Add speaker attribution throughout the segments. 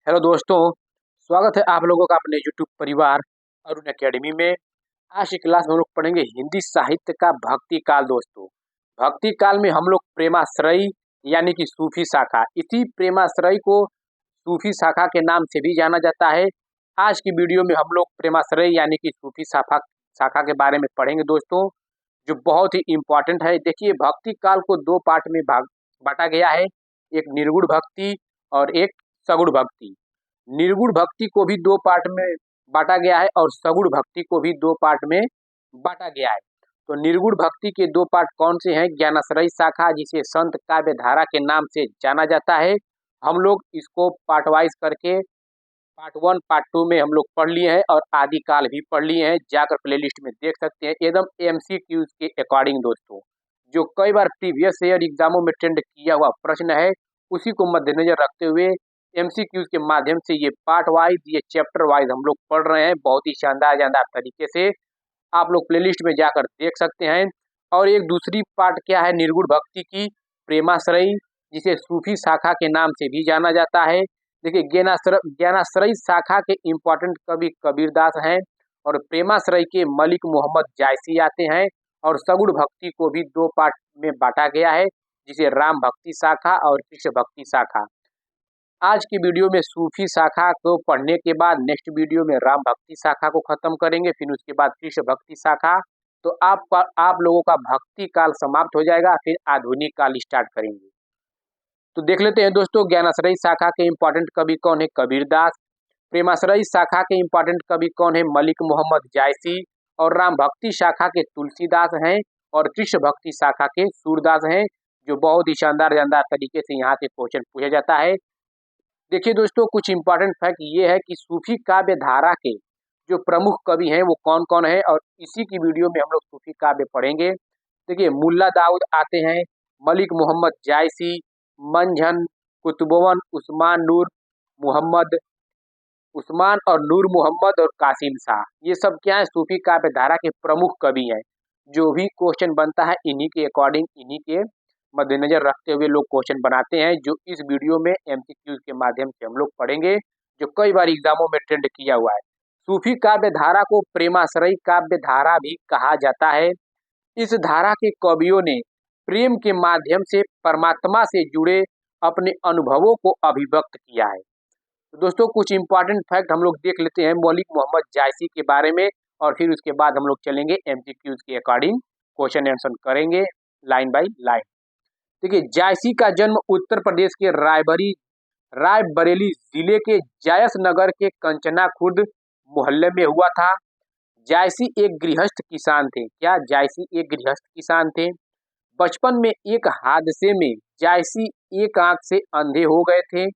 Speaker 1: Hello दोस्तों, स्वागत है आप लोगों का अपने यूट्यूब परिवार अरुण एकेडमी में। आज की क्लास में हम लोग पढ़ेंगे हिंदी साहित्य का भक्ति काल। दोस्तों, भक्ति काल में हम लोग प्रेमाश्रयी यानी कि सूफी शाखा, इसी प्रेमाश्रयी को सूफी शाखा के नाम से भी जाना जाता है। आज की वीडियो में हम लोग प्रेमाश्रयी यानी कि सूफी शाखा शाखा के बारे में पढ़ेंगे दोस्तों, जो बहुत ही इम्पोर्टेंट है। देखिए, भक्ति काल को दो पार्ट में बांटा गया है, एक निर्गुण भक्ति और एक सगुण भक्ति। निर्गुण भक्ति को भी दो पार्ट में बांटा गया है और सगुण भक्ति को भी दो पार्ट में बांटा गया है। तो निर्गुण भक्ति के दो पार्ट कौन से हैं? ज्ञानाश्रयी शाखा, जिसे संत काव्य धारा के नाम से जाना जाता है। हम लोग इसको पार्ट वाइज करके पार्ट 1 पार्ट 2 में हम लोग पढ़ लिए हैं और आदि काल भी पढ़ लिए हैं, जाकर प्लेलिस्ट में देख सकते हैं। एकदम MCQs के अकॉर्डिंग दोस्तों, जो कई बार प्रीवियस ईयर एग्जामों में ट्रेंड किया हुआ प्रश्न है, उसी को मद्देनजर रखते हुए MCQs के माध्यम से ये पार्ट वाइज, ये चैप्टर वाइज हम लोग पढ़ रहे हैं। बहुत ही शानदार तरीके से आप लोग प्लेलिस्ट में जाकर देख सकते हैं। और एक दूसरी पार्ट क्या है निर्गुण भक्ति की? प्रेमाश्रयी, जिसे सूफी शाखा के नाम से भी जाना जाता है। देखिए, ज्ञानाश्रयी शाखा के इम्पोर्टेंट कवि कबीरदास हैं और प्रेमाश्रयी के मलिक मोहम्मद जायसी आते हैं। और सगुण भक्ति को भी दो पार्ट में बांटा गया है, जिसे राम भक्ति शाखा और कृष्ण भक्ति शाखा। आज की वीडियो में सूफी शाखा को पढ़ने के बाद नेक्स्ट वीडियो में राम भक्ति शाखा को खत्म करेंगे, फिर उसके बाद कृष्ण भक्ति शाखा। तो आप लोगों का भक्ति काल समाप्त हो जाएगा, फिर आधुनिक काल स्टार्ट करेंगे। तो देख लेते हैं दोस्तों, ज्ञानाश्रयी शाखा के इम्पोर्टेंट कवि कौन है? कबीरदास। प्रेमाश्रयी शाखा के इम्पोर्टेंट कवि कौन है? मलिक मोहम्मद जायसी। और राम भक्ति शाखा के तुलसीदास हैं और कृष्ण भक्ति शाखा के सूरदास हैं, जो बहुत ही शानदार तरीके से यहाँ से क्वेश्चन पूछा जाता है। देखिए दोस्तों, कुछ इंपॉर्टेंट फैक्ट ये है कि सूफी काव्य धारा के जो प्रमुख कवि हैं वो कौन कौन है, और इसी की वीडियो में हम लोग सूफी काव्य पढ़ेंगे। देखिए, मुल्ला दाऊद आते हैं, मलिक मोहम्मद जायसी, मंझन, कुतुबवन, उस्मान और नूर मोहम्मद और कासिम शाह, ये सब क्या है? सूफी काव्य धारा के प्रमुख कवि हैं। जो भी क्वेश्चन बनता है इन्हीं के अकॉर्डिंग, इन्हीं के मद्देनजर रखते हुए लोग क्वेश्चन बनाते हैं, जो इस वीडियो में MCQs के माध्यम से हम लोग पढ़ेंगे, जो कई बार एग्जामों में ट्रेंड किया हुआ है। सूफी काव्य धारा को प्रेमाश्रयी काव्य धारा भी कहा जाता है। इस धारा के कवियों ने प्रेम के माध्यम से परमात्मा से जुड़े अपने अनुभवों को अभिव्यक्त किया है। तो दोस्तों, कुछ इंपॉर्टेंट फैक्ट हम लोग देख लेते हैं मौलिक मोहम्मद जायसी के बारे में, और फिर उसके बाद हम लोग चलेंगे MCQs के अकॉर्डिंग क्वेश्चन आंसर करेंगे लाइन बाय लाइन। देखिए, जायसी का जन्म उत्तर प्रदेश के रायबरेली जिले के जायस नगर के कंचना खुर्द मोहल्ले में हुआ था। जायसी एक गृहस्थ किसान थे। क्या? जायसी एक गृहस्थ किसान थे। बचपन में एक हादसे में जायसी एक आंख से अंधे हो गए थे।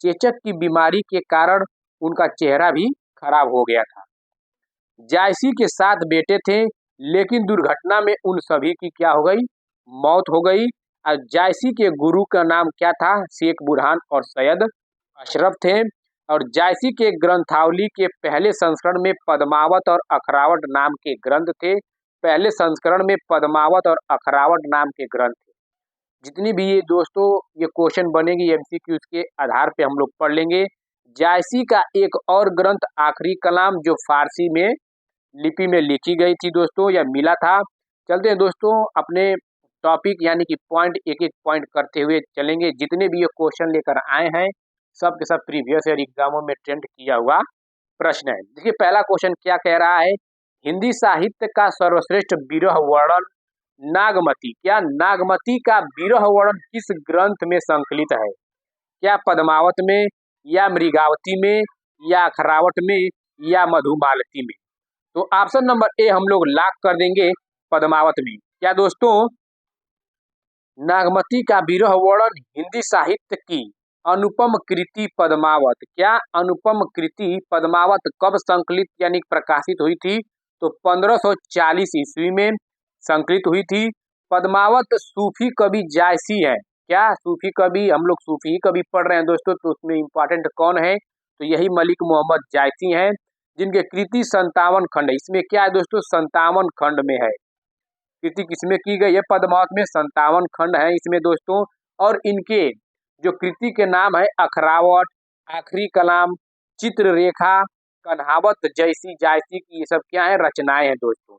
Speaker 1: चेचक की बीमारी के कारण उनका चेहरा भी खराब हो गया था। जायसी के 7 बेटे थे, लेकिन दुर्घटना में उन सभी की क्या हो गई? मौत हो गई। और जायसी के गुरु का नाम क्या था? शेख बुरहान और सैयद अशरफ थे। और जायसी के ग्रंथावली के पहले संस्करण में पद्मावत और अखरावट नाम के ग्रंथ थे। पहले संस्करण में पद्मावत और अखरावट नाम के ग्रंथ थे। जितनी भी ये दोस्तों ये क्वेश्चन बनेगी MCQs के आधार पे हम लोग पढ़ लेंगे। जायसी का एक और ग्रंथ आखिरी कलाम, जो फारसी में लिपि में लिखी गई थी दोस्तों, या मिला था। चलते हैं दोस्तों अपने टॉपिक यानी कि पॉइंट, एक एक पॉइंट करते हुए चलेंगे। जितने भी ये क्वेश्चन लेकर आए हैं सब के सब प्रीवियस ईयर एग्जामों में ट्रेंड किया हुआ प्रश्न है। देखिए, पहला क्वेश्चन क्या कह रहा है? हिंदी साहित्य का सर्वश्रेष्ठ विरह वर्णन नागमती। क्या? नागमती का विरह वर्णन किस ग्रंथ में संकलित है? क्या पद्मावत में, या मृगावती में, या अखरावट में, या मधुमालती में? तो ऑप्शन नंबर ए हम लोग लॉक कर देंगे, पद्मावत में। क्या दोस्तों? नागमती का विरह वर्णन हिंदी साहित्य की अनुपम कृति पद्मावत। क्या? अनुपम कृति पद्मावत कब संकलित यानी प्रकाशित हुई थी? तो 1540 ईस्वी में संकलित हुई थी। पद्मावत सूफी कवि जायसी है। क्या? सूफी कवि, हम लोग सूफी कवि पढ़ रहे हैं दोस्तों, तो उसमें इंपॉर्टेंट कौन है? तो यही मलिक मोहम्मद जायसी हैं, जिनके कृति 57 खंड है। इसमें क्या है दोस्तों? 57 खंड में है। कृति किसमें की गई है? पद्मावत में 57 खंड है इसमें दोस्तों। और इनके जो कृति के नाम है अखरावट, आखिरी कलाम, चित्ररेखा, कन्हावत जैसी जायसी की ये सब क्या है, रचनाएं हैं दोस्तों।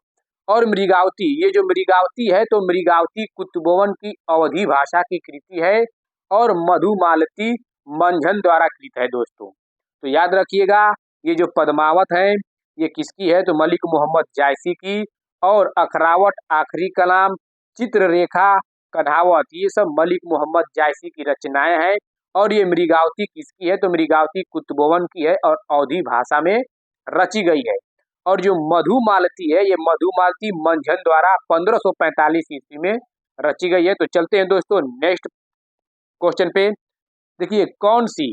Speaker 1: और मृगावती, ये जो मृगावती है तो मृगावती कुतुबवन की अवधी भाषा की कृति है और मधुमालती मंझन द्वारा कृत है दोस्तों। तो याद रखिएगा, ये जो पद्मावत है ये किसकी है, तो मलिक मोहम्मद जायसी की। और अखरावट, आखिरी कलाम, चित्ररेखा, कन्हावत ये सब मलिक मोहम्मद जायसी की रचनाएं हैं। और ये मृगावती किसकी है, तो मृगावती कुतुबवन की है और अवधी भाषा में रची गई है। और जो मधुमालती है ये मधुमालती मंझन द्वारा 1545 ईस्वी में रची गई है। तो चलते हैं दोस्तों नेक्स्ट क्वेश्चन पे। देखिए कौन सी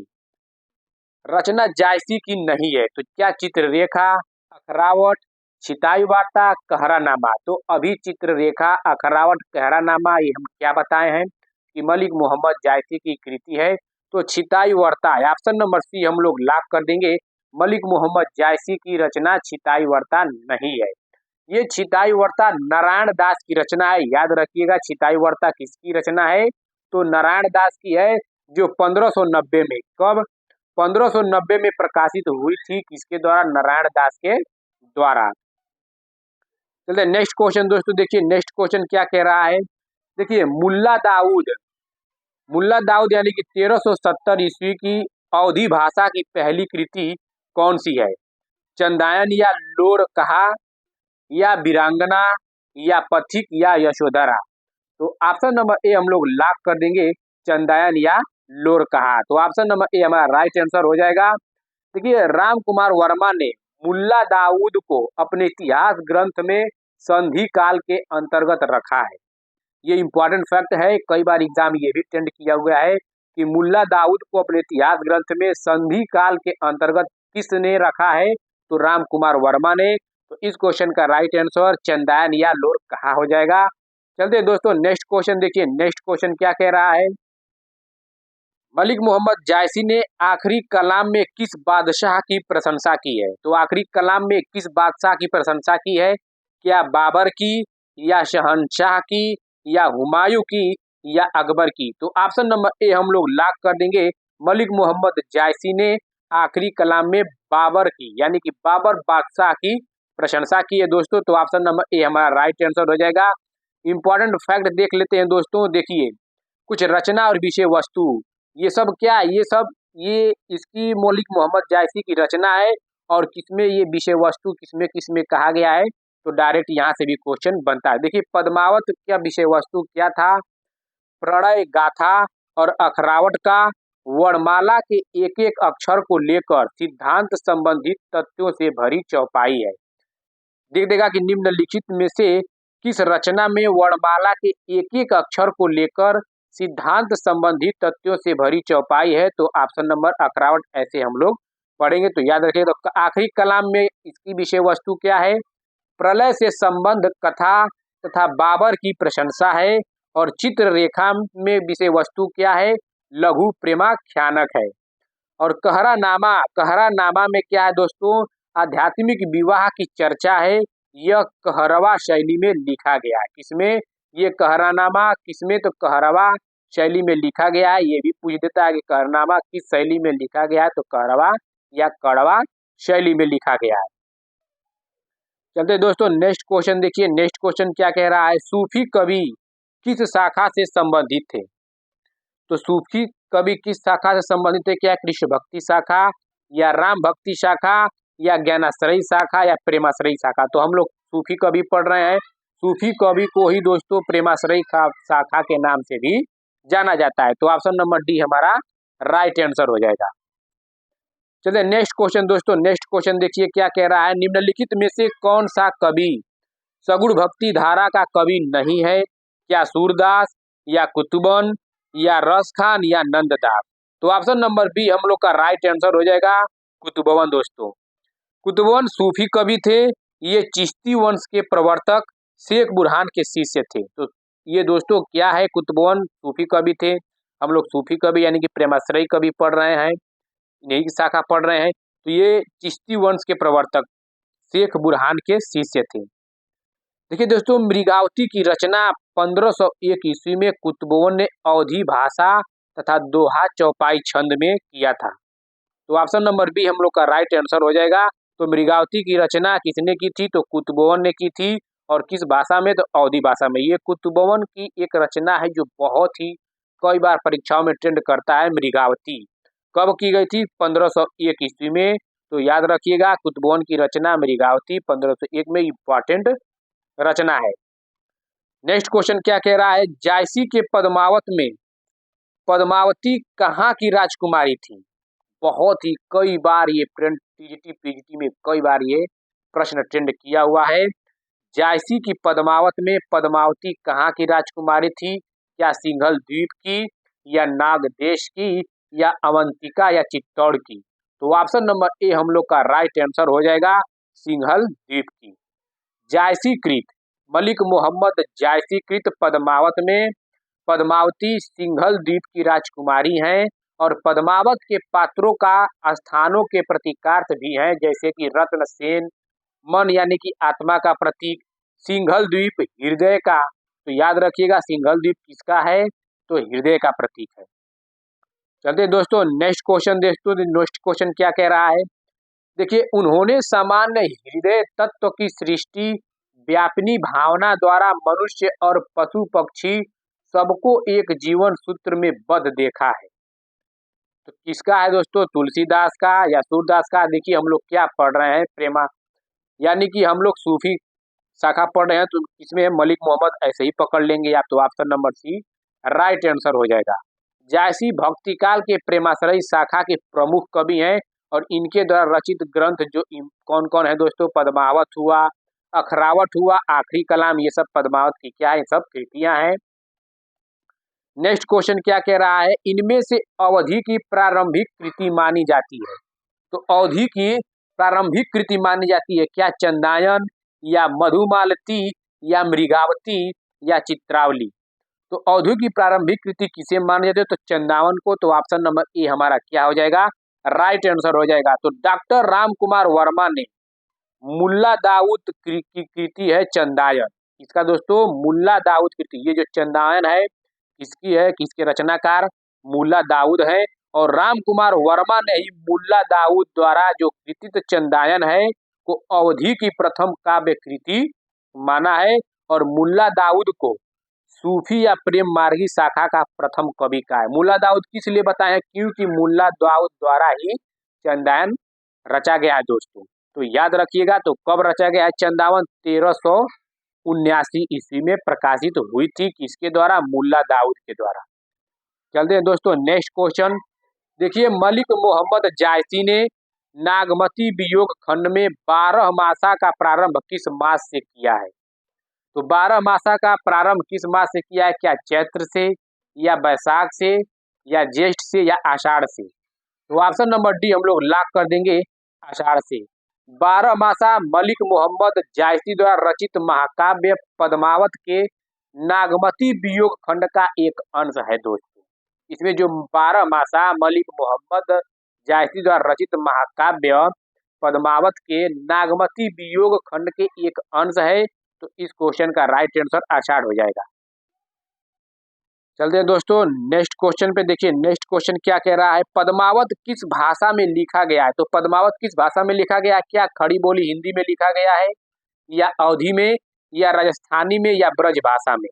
Speaker 1: रचना जायसी की नहीं है, तो क्या चित्ररेखा, अखरावट, छिताई वार्ता, कहरानामा। तो अभी चित्ररेखा, अखरावट, कहरानामा ये हम क्या बताए हैं कि मलिक मोहम्मद जायसी की कृति है। तो छिताई वार्ता ऑप्शन नंबर सी हम लोग लॉक कर देंगे, मलिक मोहम्मद जायसी की रचना छिताई वार्ता नहीं है। ये छिताई वार्ता नारायण दास की रचना है, याद रखिएगा छिताई वार्ता किसकी रचना है, तो नारायण दास की है, जो 1590 में, कब, 1590 में प्रकाशित हुई थी, किसके द्वारा, नारायण दास के द्वारा। चलिए नेक्स्ट क्वेश्चन दोस्तों, देखिए नेक्स्ट क्वेश्चन क्या कह रहा है। देखिए मुल्ला दाऊद यानी कि 1370 ईस्वी की अवधी भाषा की पहली कृति कौन सी है, चंदायन या लोर कहा या वीरांगना या पथिक या यशोधरा। तो ऑप्शन नंबर ए हम लोग लॉक कर देंगे, चंदायन या लोर कहा। तो ऑप्शन नंबर ए हमारा राइट आंसर हो जाएगा। देखिए राम कुमार वर्मा ने मुल्ला दाऊद को अपने इतिहास ग्रंथ में संधि काल के अंतर्गत रखा है। ये इंपॉर्टेंट फैक्ट है, कई बार एग्जाम ये भी टेंड किया हुआ है कि मुल्ला दाऊद को अपने इतिहास ग्रंथ में संधि काल के अंतर्गत किसने रखा है, तो राम कुमार वर्मा ने। तो इस क्वेश्चन का राइट आंसर चंदायन या लोर कहा हो जाएगा। चलते दोस्तों नेक्स्ट क्वेश्चन, देखिए नेक्स्ट क्वेश्चन क्या कह रहा है। मलिक मोहम्मद जायसी ने आखिरी कलाम में किस बादशाह की प्रशंसा की है, तो आखिरी कलाम में किस बादशाह की प्रशंसा की है, क्या बाबर की या शहनशाह की या हुमायूं की या अकबर की। तो ऑप्शन नंबर ए हम लोग लॉक कर देंगे, मलिक मोहम्मद जायसी ने आखिरी कलाम में बाबर की यानी कि बाबर बादशाह की प्रशंसा की है दोस्तों। तो ऑप्शन नंबर ए हमारा राइट आंसर हो जाएगा। इंपॉर्टेंट फैक्ट देख लेते हैं दोस्तों, देखिए कुछ रचना और विषय वस्तु, ये सब क्या है, ये इसकी मौलिक मोहम्मद जायसी की रचना है और किसमें ये विषय वस्तु किसमें किसमें कहा गया है, तो डायरेक्ट यहाँ से भी क्वेश्चन बनता है। देखिए पद्मावत का विषय वस्तु क्या था, प्रणय गाथा और अखरावट का वर्णमाला के एक एक अक्षर को लेकर सिद्धांत संबंधित तथ्यों से भरी चौपाई है। देख देगा कि निम्नलिखित में से किस रचना में वर्णमाला के एक एक अक्षर को लेकर सिद्धांत संबंधित तथ्यों से भरी चौपाई है, तो ऑप्शन नंबर अखरावट ऐसे हम लोग पढ़ेंगे। तो याद रखिए, तो आखिरी कलाम में इसकी विषय वस्तु क्या है, प्रलय से संबंध कथा तथा बाबर की प्रशंसा है। और चित्ररेखा में विषय वस्तु क्या है, लघु प्रेमाख्यानक है। और कहरानामा में क्या है दोस्तों, आध्यात्मिक विवाह की चर्चा है। यह कहरवा शैली में लिखा गया है, किसमें, ये कहरानामा किसमें, तो कहरवा शैली में लिखा गया है। ये भी पूछ देता है कि कहरानामा किस शैली में लिखा गया है, तो कहरवा या कड़वा शैली में लिखा गया है। चलते दोस्तों नेक्स्ट क्वेश्चन, देखिए नेक्स्ट क्वेश्चन क्या कह रहा है, सूफी कवि किस शाखा से संबंधित थे। तो सूफी कवि किस शाखा से संबंधित है, क्या कृष्ण भक्ति शाखा या राम भक्ति शाखा या ज्ञानाश्रयी शाखा या प्रेमाश्रयी शाखा। तो हम लोग सूफी कवि पढ़ रहे हैं, सूफी कवि को ही दोस्तों प्रेमाश्रयी शाखा के नाम से भी जाना जाता है। तो ऑप्शन नंबर डी हमारा राइट आंसर हो जाएगा। चलिए नेक्स्ट क्वेश्चन दोस्तों, नेक्स्ट क्वेश्चन देखिए क्या कह रहा है, निम्नलिखित में से कौन सा कवि सगुण भक्ति धारा का कवि नहीं है, क्या सूरदास या कुतुबन या रस खान या नंददास। तो ऑप्शन नंबर बी हम लोग का राइट आंसर हो जाएगा, कुतुबन दोस्तों। कुतुबन सूफी कवि थे, ये चिश्ती वंश के प्रवर्तक शेख बुरहान के शिष्य थे। तो ये दोस्तों क्या है, कुतुबन सूफी कवि थे। हम लोग सूफी कवि यानी कि प्रेमाश्रयी कवि पढ़ रहे हैं, इन्हीं की शाखा पढ़ रहे हैं। तो ये चिश्ती वंश के प्रवर्तक शेख बुरहान के शिष्य थे। देखिए दोस्तों मृगावती की रचना 1501 ईस्वी में कुतुबन ने अवधी भाषा तथा दोहा चौपाई छंद में किया था। तो ऑप्शन नंबर बी हम लोग का राइट आंसर हो जाएगा। तो मृगावती की रचना किसने की थी? तो कुतुबवन ने की थी। और किस भाषा में? तो अवधी भाषा में। ये कुतुबवन की एक रचना है जो बहुत ही कई बार परीक्षाओं में ट्रेंड करता है, मृगावती। कब की गई थी? 1501 ईस्वी में। तो याद रखिएगा, कुतुबवन की रचना मृगावती 1501 में इंपॉर्टेंट रचना है। नेक्स्ट क्वेश्चन क्या कह रहा है? जायसी के पद्मावत में पद्मावती कहाँ की राजकुमारी थी? बहुत ही कई बार ये टीजीटी पीजीटी में कई बार ये प्रश्न ट्रेंड किया हुआ है। जायसी की पद्मावत में पद्मावती कहाँ की राजकुमारी थी? क्या सिंघल द्वीप की, या नागदेश की, या अवंतिका, या चित्तौड़ की? तो ऑप्शन नंबर ए हम लोग का राइट आंसर हो जाएगा, सिंघल द्वीप की। जायसी कृत मलिक मोहम्मद जायसी कृत पद्मावत में पद्मावती सिंघल द्वीप की राजकुमारी हैं। और पद्मावत के पात्रों का स्थानों के प्रतीकार्थ भी हैं, जैसे कि रत्न सेन, मन यानी कि आत्मा का प्रतीक, सिंघल द्वीप हृदय का। तो याद रखिएगा, सिंघल द्वीप किसका है? तो हृदय का प्रतीक है। चलते दोस्तों नेक्स्ट क्वेश्चन देखते हैं। नेक्स्ट क्वेश्चन क्या कह रहा है? देखिए, उन्होंने सामान्य हृदय तत्व की सृष्टि व्यापिनी भावना द्वारा मनुष्य और पशु पक्षी सबको एक जीवन सूत्र में बद्ध देखा है। तो किसका है दोस्तों? तुलसीदास का या सूरदास का? देखिए, हम लोग क्या पढ़ रहे हैं, प्रेमा यानी कि हम लोग सूफी शाखा पढ़ रहे हैं, तो इसमें मलिक मोहम्मद ऐसे ही पकड़ लेंगे आप। तो option number C right answer हो जाएगा। जायसी भक्तिकाल के प्रेमाश्रयी शाखा के प्रमुख कवि हैं। और इनके द्वारा रचित ग्रंथ जो कौन कौन है दोस्तों? पद्मावत हुआ, अखरावट हुआ, आखिरी कलाम, ये सब पद्मावत की क्या है? सब कृतियां हैं। नेक्स्ट क्वेश्चन क्या कह रहा है? इनमें से अवधि की प्रारंभिक कृति मानी जाती है। तो अवधि की प्रारंभिक कृति मानी जाती है क्या? चंदायन, या मधुमालती, या मृगावती, या चित्रावली? तो अवधि की प्रारंभिक कृति किसे मानी जाती है? तो चंदावन को। तो ऑप्शन नंबर ए हमारा क्या हो जाएगा? राइट आंसर हो जाएगा। तो डॉक्टर राम कुमार वर्मा ने मुल्ला दाऊद की कृति है चंदायन। इसका दोस्तों मुल्ला दाऊद कृति, ये जो चंदायन है किसकी है? किसके रचनाकार? मुल्ला दाऊद है। और राम कुमार वर्मा ने ही मुल्ला दाऊद द्वारा जो कृतित चंदायन है को अवधि की प्रथम काव्य कृति माना है। और मुल्ला दाऊद को सूफी या प्रेम मार्गी शाखा का प्रथम कवि का है। मुल्ला दाऊद किस लिए बताए हैं? क्योंकि मुल्ला दाऊद द्वारा ही चंदायन रचा गया है दोस्तों। तो याद रखिएगा, तो कब रचा गया है चंदावन? 1379 ईस्वी में प्रकाशित हुई थी। किसके द्वारा? मुल्ला दाऊद के द्वारा। चलते हैं दोस्तों नेक्स्ट क्वेश्चन। देखिए, मलिक मोहम्मद जायसी ने नागमती वियोग खंड में 12 मासा का प्रारंभ किस मास से किया है? तो 12 मासा का प्रारंभ किस मास से किया है? क्या चैत्र से, या बैसाख से, या ज्येष्ठ से, या आषाढ़ से? तो ऑप्शन नंबर डी हम लोग लॉक कर देंगे, आषाढ़ से। 12 मासा मलिक मोहम्मद जायसी द्वारा रचित महाकाव्य पद्मावत के नागमती वियोग खंड का एक अंश है दोस्तों। इसमें जो 12 मासा मलिक मोहम्मद जायसी द्वारा रचित महाकाव्य पद्मावत के नागमती वियोग खंड के एक अंश है। तो इस क्वेश्चन का राइट आंसर आषाढ़ हो जाएगा। चलते हैं दोस्तों नेक्स्ट क्वेश्चन पे। देखिए, नेक्स्ट क्वेश्चन क्या कह रहा है? पद्मावत किस भाषा में लिखा गया है? तो पद्मावत किस भाषा में लिखा गया है? क्या खड़ी बोली हिंदी में लिखा गया है, या अवधी में, या राजस्थानी में, या ब्रज भाषा में?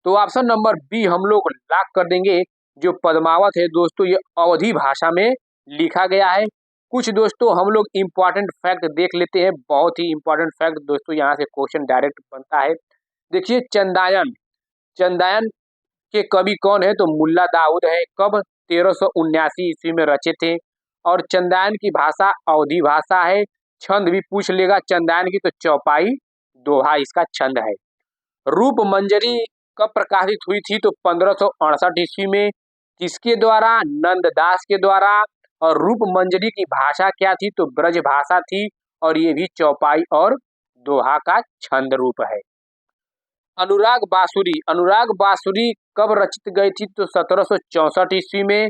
Speaker 1: तो ऑप्शन नंबर बी हम लोग लॉक कर देंगे। जो पद्मावत है दोस्तों, ये अवधी भाषा में लिखा गया है। कुछ दोस्तों हम लोग इम्पोर्टेंट फैक्ट देख लेते हैं, बहुत ही इंपॉर्टेंट फैक्ट दोस्तों, यहाँ से क्वेश्चन डायरेक्ट बनता है। देखिए, चंदायन चंदायन के कवि कौन है? तो मुल्ला दाऊद है। कब? 1379 ईस्वी में रचे थे। और चंदायन की भाषा अवधी भाषा है। छंद भी पूछ लेगा चंदायन की, तो चौपाई दोहा इसका छंद है। रूप मंजरी कब प्रकाशित हुई थी? तो 1568 ईस्वी में। किसके द्वारा? नंददास के द्वारा। और रूप मंजरी की भाषा क्या थी? तो ब्रज भाषा थी। और ये भी चौपाई और दोहा का छंद रूप है। अनुराग बांसुरी कब रचित गई थी? तो 1764 ईस्वी में।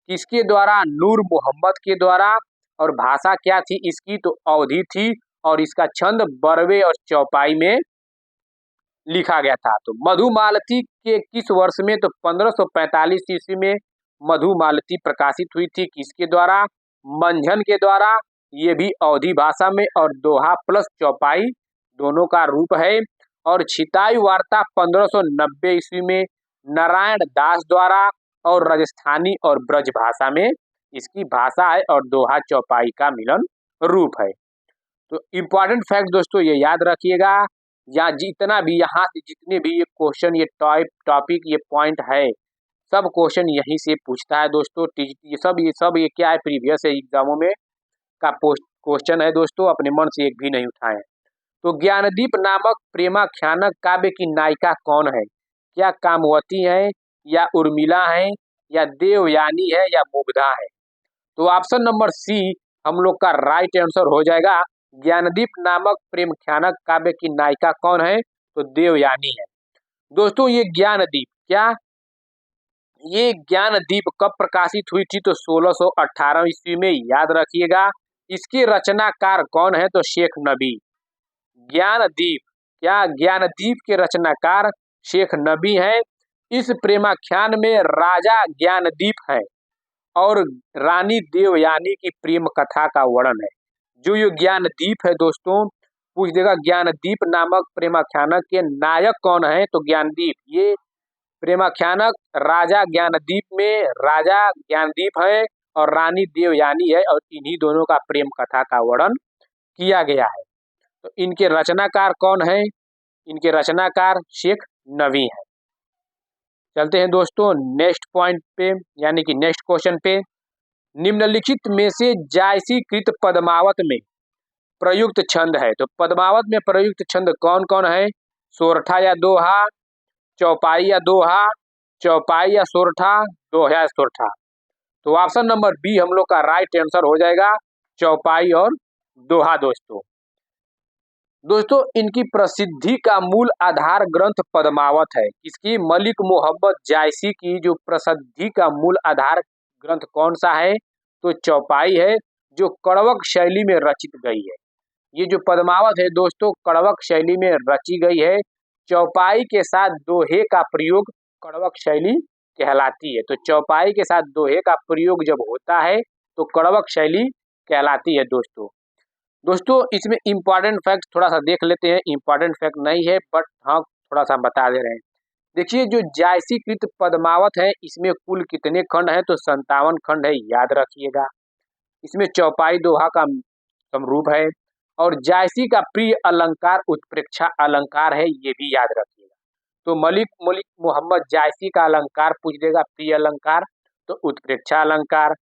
Speaker 1: किसके द्वारा? नूर मोहम्मद के द्वारा। और भाषा क्या थी इसकी? तो अवधी थी। और इसका छंद बरवे और चौपाई में लिखा गया था। तो मधुमालती के किस वर्ष में? तो 1545 ईस्वी में मधुमालती प्रकाशित हुई थी। किसके द्वारा? मंझन के द्वारा, ये भी अवधी भाषा में, और दोहा प्लस चौपाई दोनों का रूप है। और छिताई वार्ता 1590 ईस्वी में नारायण दास द्वारा, और राजस्थानी और ब्रज भाषा में इसकी भाषा है, और दोहा चौपाई का मिलन रूप है। तो इम्पॉर्टेंट फैक्ट दोस्तों ये याद रखिएगा, या जितना भी यहाँ से जितने भी ये क्वेश्चन, ये टॉपिक, ये पॉइंट है, सब क्वेश्चन यहीं से पूछता है दोस्तों। ये क्या है, प्रीवियस एग्जामों में का क्वेश्चन है दोस्तों, अपने मन से एक भी नहीं उठाए। तो ज्ञानदीप नामक प्रेमाख्यान काव्य की नायिका कौन है? क्या कामवती है, या उर्मिला है, या देवयानी है, या मुग्धा है? तो ऑप्शन नंबर सी हम लोग का राइट आंसर हो जाएगा। ज्ञानदीप नामक प्रेमाख्यान काव्य की नायिका कौन है? तो देवयानी है। दोस्तों ये ज्ञानदीप कब प्रकाशित हुई थी? तो 1618 ईस्वी में, याद रखिएगा। इसके रचनाकार कौन है? तो शेख नबी। ज्ञानदीप के रचनाकार शेख नबी हैं। इस प्रेमाख्यान में राजा ज्ञानदीप है और रानी देवयानी की प्रेम कथा का वर्णन है। जो ये ज्ञानदीप है दोस्तों, पूछ देगा ज्ञानदीप नामक प्रेमाख्यान के नायक कौन है? तो ज्ञानदीप। ये प्रेमाख्यानक राजा ज्ञानदीप है और रानी देवयानी है, और इन्हीं दोनों का प्रेम कथा का वर्णन किया गया है। तो इनके रचनाकार कौन है? इनके रचनाकार शेख नबी है। चलते हैं दोस्तों नेक्स्ट पॉइंट पे, यानी कि नेक्स्ट क्वेश्चन पे। निम्नलिखित में से जायसीकृत पद्मावत में प्रयुक्त छंद है। तो पद्मावत में प्रयुक्त छंद कौन कौन है? सोरठा या दोहा, चौपाई या दोहा, चौपाई या सोरठा, दोहा या सोरठा। तो ऑप्शन नंबर बी हम लोग का राइट आंसर हो जाएगा, चौपाई और दोहा दोस्तों इनकी प्रसिद्धि का मूल आधार ग्रंथ पद्मावत है। इसकी मलिक मोहम्मद जायसी की जो प्रसिद्धि का मूल आधार ग्रंथ कौन सा है? तो चौपाई है, जो कड़वक शैली में रचित गई है। ये जो पद्मावत है दोस्तों, कड़वक शैली में रची गई है। चौपाई के साथ दोहे का प्रयोग कड़वक शैली कहलाती है। तो चौपाई के साथ दोहे का प्रयोग जब होता है तो कड़वक शैली कहलाती है दोस्तों इसमें इम्पॉर्टेंट फैक्ट थोड़ा सा देख लेते हैं। इम्पॉर्टेंट फैक्ट नहीं है, बट हाँ थोड़ा सा बता दे रहे हैं। देखिए जो जायसीकृत पद्मावत है, इसमें कुल कितने खंड हैं? तो 57 खंड है, याद रखिएगा। इसमें चौपाई दोहा का समरूप है, और जायसी का प्रिय अलंकार उत्प्रेक्षा अलंकार है, ये भी याद रखिएगा। तो मलिक मोहम्मद जायसी का अलंकार पूछ देगा, प्रिय अलंकार, तो उत्प्रेक्षा अलंकार।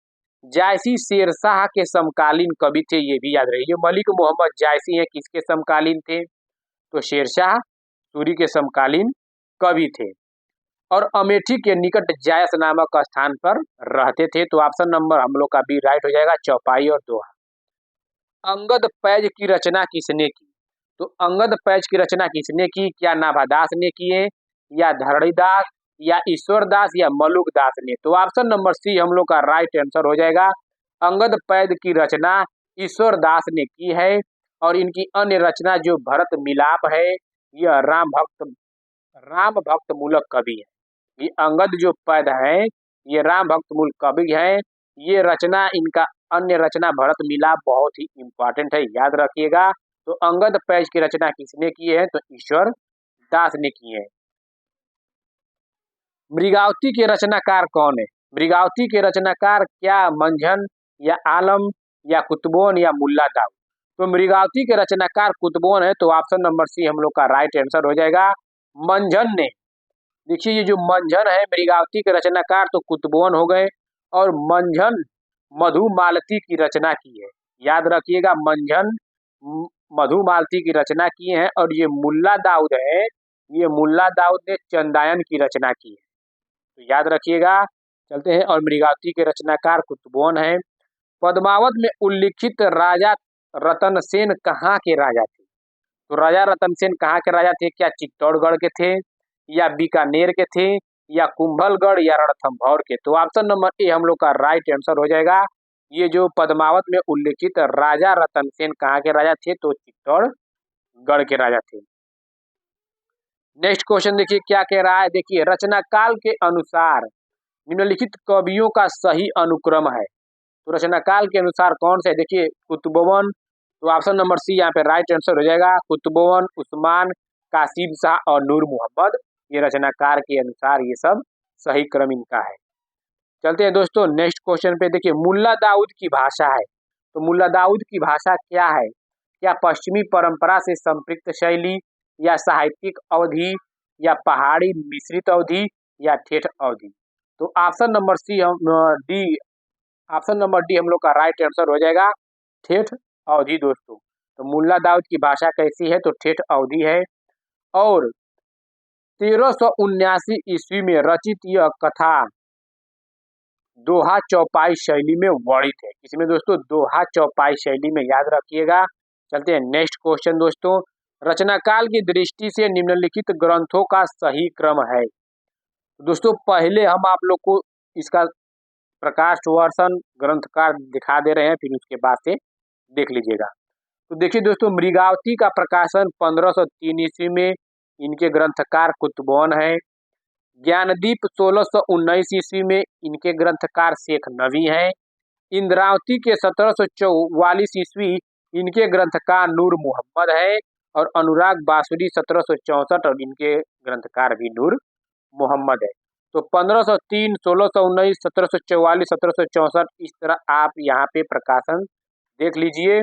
Speaker 1: जायसी शेरशाह के समकालीन कवि थे, ये भी याद रखिए। मलिक मोहम्मद जायसी है, किसके समकालीन थे? तो शेरशाह सूरी के समकालीन कवि थे, और अमेठी के निकट जायस नामक स्थान पर रहते थे। तो ऑप्शन नंबर हम लोग का बी राइट हो जाएगा, चौपाई और दोहा। अंगद पैज की रचना किसने की? तो अंगद पैज की रचना किसने की? क्या नाभादास ने की है, या धरणीदास, या ईश्वरदास, या मलुकदास ने? तो ऑप्शन नंबर सी हम लोग का राइट आंसर हो जाएगा। अंगद पैज की रचना ईश्वरदास ने की है, और इनकी अन्य रचना जो भरत मिलाप है, यह राम भक्त मूलक कवि है। ये अंगद जो पैद है, ये राम भक्त मूल कवि है। ये रचना, इनका अन्य रचना भरत मिलाप बहुत ही इंपॉर्टेंट है, याद रखिएगा। तो अंगद पैज की रचना किसने की है? तो ईश्वर दास ने की है। मृगावती के रचनाकार कौन है? मृगावती के रचनाकार क्या मंझन, या आलम, या कुतुबोन, या मुल्ला दाऊद? तो मृगावती के रचनाकार कुतुबोन है। तो ऑप्शन नंबर सी हम लोग का राइट आंसर हो जाएगा। मंझन ने, देखिए ये जो मंझन है मृगावती के रचनाकार, तो कुतुबोन हो गए, और मंझन मधुमालती की रचना की है, याद रखिएगा। मंझन मधुमालती की रचना की है, और ये मुल्ला दाऊद है, ये मुल्ला दाऊद ने चंदायन की रचना की है, तो याद रखिएगा। चलते हैं, और मृगावती के रचनाकार कुतुबोन है। पद्मावत में उल्लिखित राजा रतन सेन कहाँ के राजा थे? तो राजा रतन सेन कहाँ के राजा थे? क्या चित्तौड़गढ़ के थे, या बीकानेर के थे, या कुंभलगढ़, या रणथंभौर के? तो ऑप्शन नंबर ए हम लोग का राइट आंसर हो जाएगा। ये जो पद्मावत में उल्लिखित राजा रतन सेन कहाँ के राजा थे? तो चित्तौड़गढ़ के राजा थे। नेक्स्ट क्वेश्चन देखिए क्या कह रहा है। देखिए रचना काल के अनुसार निम्नलिखित कवियों का सही अनुक्रम है। तो रचना काल के अनुसार कौन सा है, देखिए कुतुबवन। तो ऑप्शन नंबर सी यहाँ पे राइट आंसर हो जाएगा। कुतुबवन, उस्मान, कासिम शाह और नूर मोहम्मद, ये रचनाकार के अनुसार ये सब सही क्रम इनका है। चलते हैं दोस्तों नेक्स्ट क्वेश्चन पे। देखिए मुल्ला दाऊद की भाषा है, तो मुल्ला दाऊद की भाषा क्या है? क्या पश्चिमी परंपरा से संपृक्त शैली, या साहित्यिक अवधि, या पहाड़ी मिश्रित अवधि, या ठेठ अवधि? तो option number C D, option number D हम लोग का राइट आंसर हो जाएगा, ठेठ अवधि दोस्तों। तो मुल्ला दाऊद की भाषा कैसी है? तो ठेठ अवधि है। और 1379 ईस्वी में रचित यह कथा दोहा चौपाई शैली में वर्णित है। इसमें दोस्तों दोहा चौपाई शैली में, याद रखिएगा। चलते हैं नेक्स्ट क्वेश्चन दोस्तों। रचनाकाल की दृष्टि से निम्नलिखित ग्रंथों का सही क्रम है। दोस्तों पहले हम आप लोग को इसका प्रकाश वर्षन ग्रंथकार दिखा दे रहे हैं, फिर उसके बाद से देख लीजिएगा। तो देखिए दोस्तों मृगावती का प्रकाशन 1503 ईस्वी में, इनके ग्रंथकार कुतुबवन है। ज्ञानदीप 1619 ईस्वी में, इनके ग्रंथकार शेख नवी हैं। इंद्रावती के 1744 ईस्वी, इनके ग्रंथकार नूर मोहम्मद है। और अनुराग बांसुरी 1764, और इनके ग्रंथकार भी नूर मोहम्मद है। तो 1503, 1619, 1744, 1764, इस तरह आप यहाँ पे प्रकाशन देख लीजिए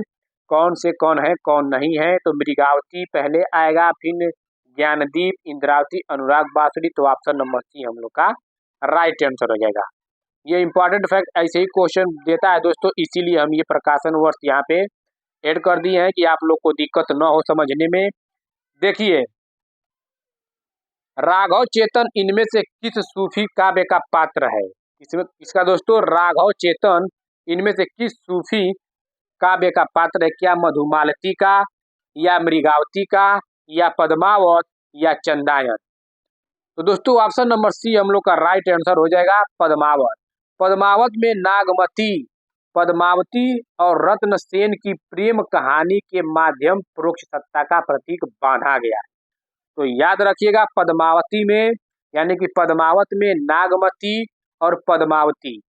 Speaker 1: कौन से कौन है कौन नहीं है। तो मृगावती पहले आएगा, फिर ज्ञानदीप, इंद्रावती, अनुराग बांसुरी। तो ऑप्शन नंबर सी हम लोग का राइट आंसर हो जाएगा। ये इंपॉर्टेंट फैक्ट ऐसे ही क्वेश्चन देता है दोस्तों, इसीलिए हम ये प्रकाशन वर्ष यहाँ पे ऐड कर दिए हैं कि आप लोग को दिक्कत न हो समझने में। देखिए राघव चेतन इनमें से किस सूफी काव्य का पात्र है? इसका दोस्तों राघव चेतन इनमें से किस सूफी काव्य का पात्र है? क्या मधुमालती का, या मृगावती का, या पद्मावत, या चंदायन? तो दोस्तों ऑप्शन नंबर सी हम लोग का राइट आंसर हो जाएगा, पद्मावत। पद्मावत में नागमती, पद्मावती और रत्नसेन की प्रेम कहानी के माध्यम परोक्ष सत्ता का प्रतीक बांधा गया है। तो याद रखिएगा पद्मावती में, यानी कि पद्मावत में नागमती और पद्मावती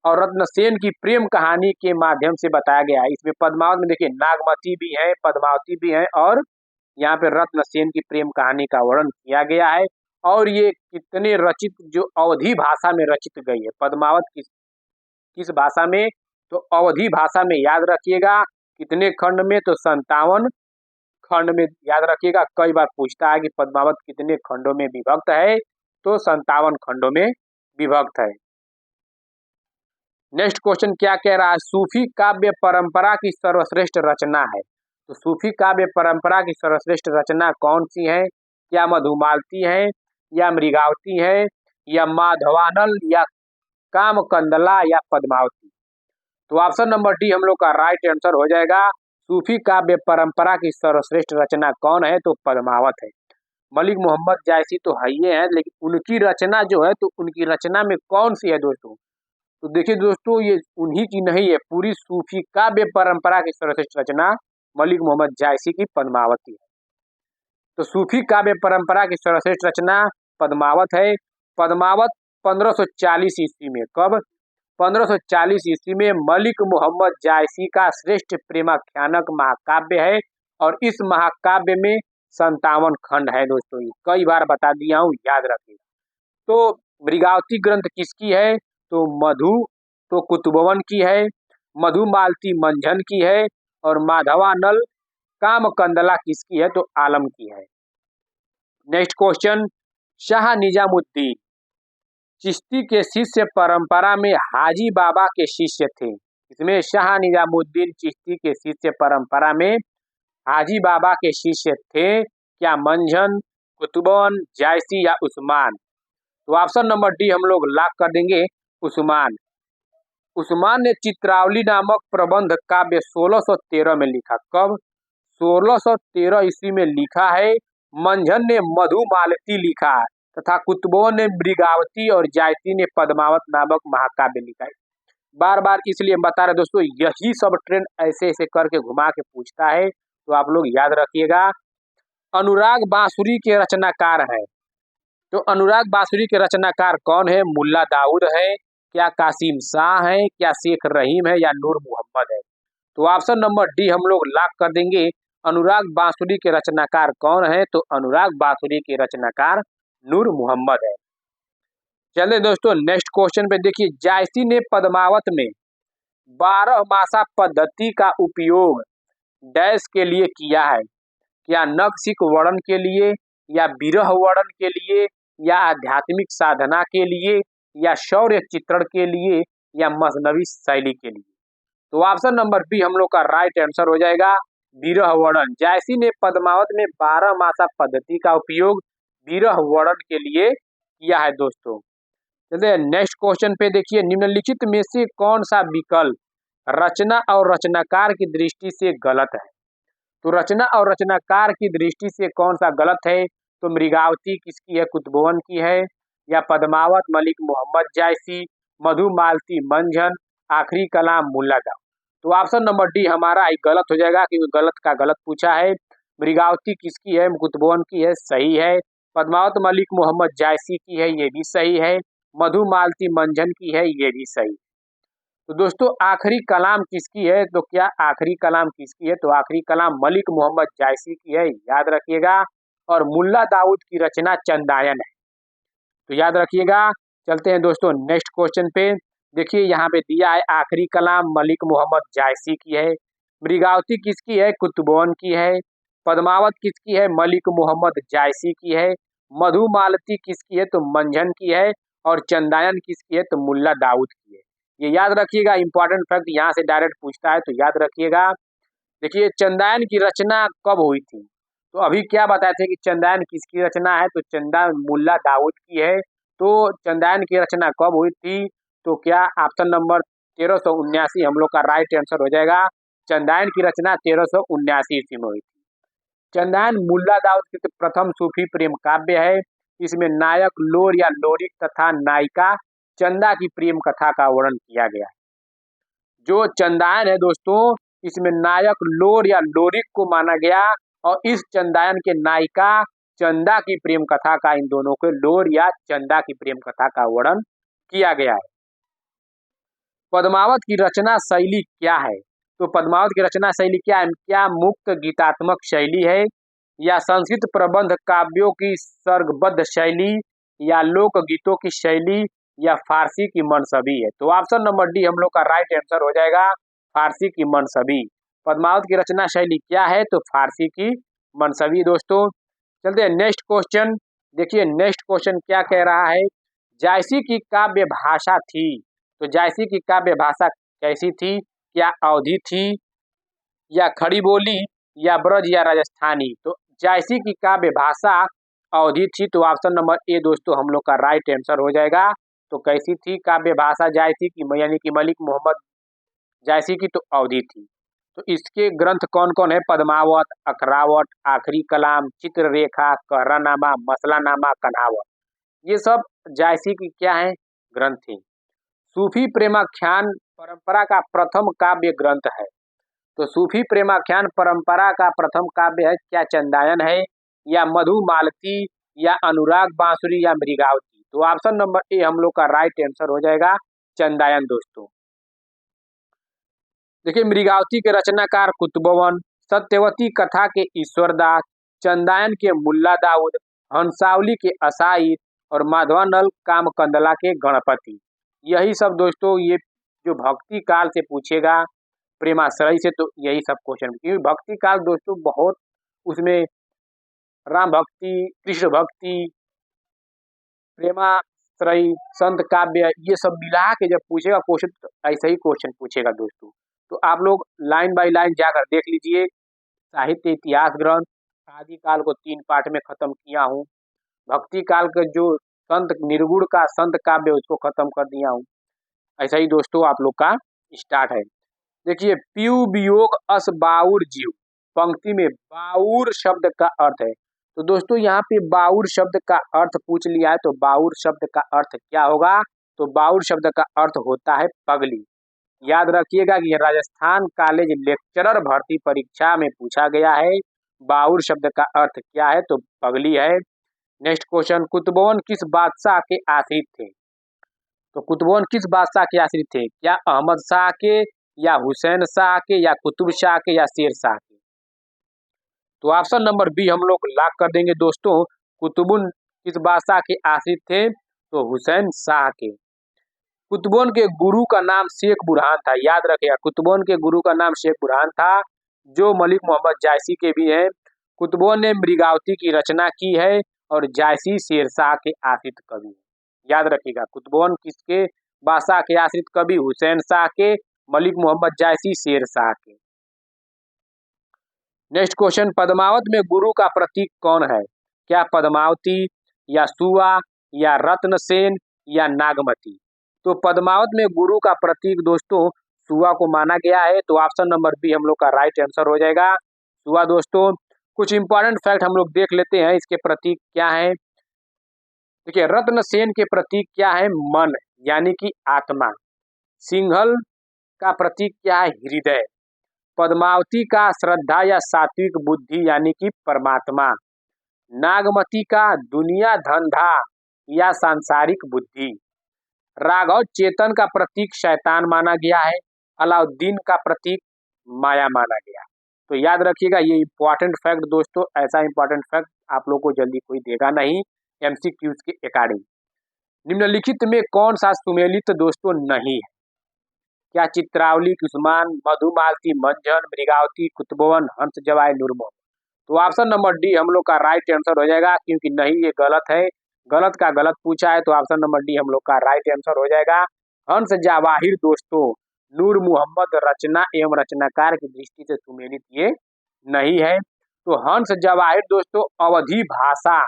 Speaker 1: और रत्नसेन की प्रेम कहानी के माध्यम से बताया गया है। इसमें पद्मावत में देखिए नागमती भी है, पद्मावती भी है, और यहाँ पे रत्नसेन की प्रेम कहानी का वर्णन किया गया है। और ये कितने रचित, जो अवधी भाषा में रचित गई है। पद्मावत किस भाषा में? तो अवधी भाषा में। याद रखिएगा कितने खंड में? तो 57 खंड में। याद रखिएगा कई बार पूछता है कि पद्मावत कितने खंडों में विभक्त है? तो 57 खंडों में विभक्त है। नेक्स्ट क्वेश्चन क्या कह रहा है? सूफी काव्य परंपरा की सर्वश्रेष्ठ रचना है। तो सूफी काव्य परंपरा की सर्वश्रेष्ठ रचना कौन सी है? क्या मधुमालती है, या मृगावती है, या माधवानल, या कामकंदला, या पद्मावती? तो ऑप्शन नंबर डी हम लोग का राइट आंसर हो जाएगा। सूफी काव्य परंपरा की सर्वश्रेष्ठ रचना कौन है? तो पद्मावत है। मलिक मोहम्मद जायसी तो है ही है, लेकिन उनकी रचना जो है, तो उनकी रचना में कौन सी है दोस्तों? तो देखिए दोस्तों ये उन्हीं की नहीं है, पूरी सूफी काव्य परंपरा की सर्वश्रेष्ठ रचना मलिक मोहम्मद जायसी की पद्मावती है। तो सूफी काव्य परंपरा की सर्वश्रेष्ठ रचना पद्मावत है। पद्मावत 1540 ईस्वी में, कब? 1540 ईस्वी में मलिक मोहम्मद जायसी का श्रेष्ठ प्रेमाख्यानक महाकाव्य है। और इस महाकाव्य में 57 खंड है दोस्तों, ये कई बार बता दिया हूँ, याद रखिए। तो मृगावती ग्रंथ किसकी है? तो कुतुबवन की है। मधुमालती मंझन की है। और माधवानल कामकंदला किसकी है? तो आलम की है। नेक्स्ट क्वेश्चन, शाह निजामुद्दीन चिश्ती के शिष्य परंपरा में हाजी बाबा के शिष्य थे। इसमें शाह निजामुद्दीन चिश्ती के शिष्य परंपरा में हाजी बाबा के शिष्य थे। क्या मंझन, कुतुबवन, जायसी, या उस्मान? तो ऑप्शन नंबर डी हम लोग लॉक कर देंगे, उस्मान। उस्मान ने चित्रावली नामक प्रबंध काव्य 1613 में लिखा। कब? 1613 ईस्वी में लिखा है। मंझन ने मधुमालती लिखा तथा कुतुबवन ने मृगावती और जायसी ने पद्मावत नामक महाकाव्य लिखा है। बार बार इसलिए बता रहे दोस्तों, यही सब ट्रेंड ऐसे ऐसे करके घुमा के पूछता है, तो आप लोग याद रखिएगा। अनुराग बांसुरी के रचनाकार है। तो अनुराग बांसुरी के रचनाकार कौन है? मुल्ला दाऊद है। क्या कासिम शाह है, क्या शेख रहीम है, या नूर मोहम्मद है? तो ऑप्शन नंबर डी हम लोग लॉक कर देंगे। अनुराग बांसुरी के रचनाकार कौन है? तो अनुराग बांसुरी के रचनाकार नूर मोहम्मद है। चलिए दोस्तों नेक्स्ट क्वेश्चन पे देखिए, जायसी ने पद्मावत में 12 मासा पद्धति का उपयोग डैश के लिए किया है? क्या नखशिख वर्णन के लिए, या विरह वर्णन के लिए, या आध्यात्मिक साधना के लिए, या शौर्य चित्रण के लिए, या मजनवी शैली के लिए? तो ऑप्शन नंबर बी हम लोग का राइट आंसर हो जाएगा, विरह वर्णन। जायसी ने पद्मावत में 12 मासा पद्धति का उपयोग विरह वर्णन के लिए किया है दोस्तों। चलिए नेक्स्ट क्वेश्चन पे देखिए, निम्नलिखित में से कौन सा विकल्प रचना और रचनाकार की दृष्टि से गलत है? तो रचना और रचनाकार की दृष्टि से कौन सा गलत है? तो मृगावती किसकी है? कुतुबवन की है, या पद्मावत मलिक मोहम्मद जायसी, मधुमालती मंझन, आखिरी कलाम मुल्ला दाऊद? तो ऑप्शन नंबर डी हमारा गलत हो जाएगा, क्योंकि गलत का गलत पूछा है। मृगावती किसकी है? कुतुबवन की है, सही है। पद्मावत मलिक मोहम्मद जायसी की है, ये भी सही है। मधुमालती मंझन की है, ये भी सही। तो दोस्तों आखिरी कलाम किसकी है? तो क्या आखिरी कलाम किसकी है? तो आखिरी कलाम मलिक मोहम्मद जायसी की है, याद रखिएगा। और मुल्ला दाऊद की रचना चंदायन है, तो याद रखिएगा। चलते हैं दोस्तों नेक्स्ट क्वेश्चन पे। देखिए यहाँ पे दिया है आखिरी कलाम मलिक मोहम्मद जायसी की है। मृगावती किसकी है? कुतुबवन की है। पद्मावत किसकी है? मलिक मोहम्मद जायसी की है। मधुमालती किसकी है? तो मंझन की है। और चंदायन किसकी है? तो मुल्ला दाऊद की है। ये याद रखिएगा, इंपॉर्टेंट फैक्ट यहाँ से डायरेक्ट पूछता है, तो याद रखिएगा। देखिए चंदायन की रचना कब हुई थी? तो अभी क्या बताए थे कि चंदायन किसकी रचना है? तो चंदायन मुल्ला दाऊद की है। तो चंदायन की रचना कब हुई थी? तो क्या ऑप्शन नंबर 1379 हम लोग का राइट आंसर हो जाएगा। चंदायन की रचना 1379 ईस्वी में हुई थी। चंदायन मुल्ला दाऊद की प्रथम सूफी प्रेम काव्य है। इसमें नायक लोर या लोरिक तथा नायिका चंदा की प्रेम कथा का वर्णन किया गया है। जो चंदायन है दोस्तों, इसमें नायक लोर या लोरिक को माना गया, और इस चंदायन के नायिका चंदा की प्रेम कथा का, इन दोनों के लोर या चंदा की प्रेम कथा का वर्णन किया गया है। पद्मावत की रचना शैली क्या है? तो पद्मावत की रचना शैली क्या है? क्या मुक्त गीतात्मक शैली है, या संस्कृत प्रबंध काव्यों की सर्गबद्ध शैली, या लोक गीतों की शैली, या फारसी की मनसबी है? तो ऑप्शन नंबर डी हम लोग का राइट आंसर हो जाएगा, फारसी की मनसबी। पद्मावत की रचना शैली क्या है? तो फारसी की मनसबी दोस्तों। चलते हैं नेक्स्ट क्वेश्चन। देखिए नेक्स्ट क्वेश्चन क्या कह रहा है, जायसी की काव्य भाषा थी। तो जायसी की काव्य भाषा कैसी थी? क्या अवधी थी, या खड़ी बोली, या ब्रज, या राजस्थानी? तो जायसी की काव्य भाषा अवधी थी, तो ऑप्शन नंबर ए दोस्तों हम लोग का राइट आंसर हो जाएगा। तो कैसी थी काव्य भाषा जायसी की, यानी कि मलिक मोहम्मद जायसी की? तो अवधी थी। तो इसके ग्रंथ कौन कौन है? पद्मावत, अखरावट, आखिरी कलाम, चित्ररेखा, कहरानामा, मसलानामा, कन्हावत। ये सब जायसी की क्या है? ग्रंथ थी। सूफी प्रेमाख्यान परंपरा का प्रथम काव्य ग्रंथ है। तो सूफी प्रेमाख्यान परंपरा का प्रथम काव्य है, क्या चंदायन है, या मधुमालती, या अनुराग बांसुरी, या मृगावती? तो ऑप्शन नंबर ए हम लोग का राइट आंसर हो जाएगा, चंदायन दोस्तों। देखिए मृगावती के रचनाकार कुतुबवन, सत्यवती कथा के ईश्वरदास, चंदायन के मुल्ला दाऊद, हंसावली के असाई, और माधवानल कामकंदला के गणपति। यही सब दोस्तों, ये जो भक्ति काल से पूछेगा प्रेमाश्रय से, तो यही सब क्वेश्चन, क्योंकि भक्ति काल दोस्तों बहुत, उसमें राम भक्ति, कृष्ण भक्ति, प्रेमाश्रय, संत काव्य, ये सब मिला के जब पूछेगा क्वेश्चन, तो ऐसा ही क्वेश्चन पूछेगा दोस्तों। तो आप लोग लाइन बाय लाइन जाकर देख लीजिए। साहित्य इतिहास ग्रंथ आदि काल को 3 पार्ट में खत्म किया हूँ। भक्ति काल का जो संत निर्गुण का संत काव्य उसको खत्म कर दिया हूँ। ऐसा ही दोस्तों आप लोग का स्टार्ट है। देखिए पीयू वियोग अस बाउर जीव, पंक्ति में बाउर शब्द का अर्थ है। तो दोस्तों यहाँ पे बाउर शब्द का अर्थ पूछ लिया है, तो बाउर शब्द का अर्थ क्या होगा? तो बाउर शब्द का अर्थ होता है पगली। याद रखिएगा कि राजस्थान कॉलेज लेक्चरर भर्ती परीक्षा में पूछा गया है। बाउर शब्द का अर्थ क्या है? तो पगली है। नेक्स्ट क्वेश्चन, कुतुबवन किस बादशाह के आश्रित थे? तो कुतुबवन किस बादशाह के आश्रित थे? क्या अहमद शाह के, या हुसैन शाह के, या कुतुब शाह के, या शेर शाह के? तो ऑप्शन नंबर बी हम लोग लॉक कर देंगे दोस्तों। कुतुबुन किस बादशाह के आश्रित थे? तो हुसैन शाह के। कुतुबुन के गुरु का नाम शेख बुरहान था, याद रखिएगा, कुतुबुन के गुरु का नाम शेख बुरहान था, जो मलिक मोहम्मद जायसी के भी हैं। कुतुबुन ने मृगावती की रचना की है और जायसी शेरशाह के आश्रित कवि हैं। याद रखिएगा, कुतुबुन किसके बादशाह के आश्रित कवि? हुसैन शाह के, मलिक मोहम्मद जायसी शेरशाह के। नेक्स्ट क्वेश्चन, पद्मावत में गुरु का प्रतीक कौन है? क्या पद्मावती, या सुवा, या रत्नसेन, या नागमती? तो पद्मावत में गुरु का प्रतीक दोस्तों सुवा को माना गया है, तो ऑप्शन नंबर बी हम लोग का राइट आंसर हो जाएगा, सुवा। दोस्तों कुछ इंपॉर्टेंट फैक्ट हम लोग देख लेते हैं, इसके प्रतीक क्या है। देखिए, रत्नसेन के प्रतीक क्या है? मन, यानी कि आत्मा। सिंघल का प्रतीक क्या है? हृदय। पद्मावती का श्रद्धा या सात्विक बुद्धि, यानी कि परमात्मा। नागमती का दुनिया धंधा या सांसारिक बुद्धि। राघव चेतन का प्रतीक शैतान माना गया है। अलाउद्दीन का प्रतीक माया माना गया। तो याद रखिएगा, ये इंपॉर्टेंट फैक्ट दोस्तों, ऐसा इंपॉर्टेंट फैक्ट आप लोग को जल्दी कोई देगा नहीं एमसीक्यूज के अकॉर्डिंग। निम्नलिखित में कौन सा सुमेलित दोस्तों नहीं है? क्या चित्रावली, कुसुमान, मधुमालती, मंझन, मृगावती, कुतुबवन, हंस जवाई, नूर मोहम्मद? तो ऑप्शन नंबर डी हम लोग का राइट आंसर हो जाएगा, क्योंकि नहीं, ये गलत है, गलत का गलत पूछा है, तो ऑप्शन नंबर डी हम लोग का राइट आंसर हो जाएगा। हंस जवाहिर दोस्तों नूर मोहम्मद रचना एवं रचनाकार की दृष्टि से सुमेलित ये नहीं है। तो हंस जवाहिर दोस्तों अवधी भाषा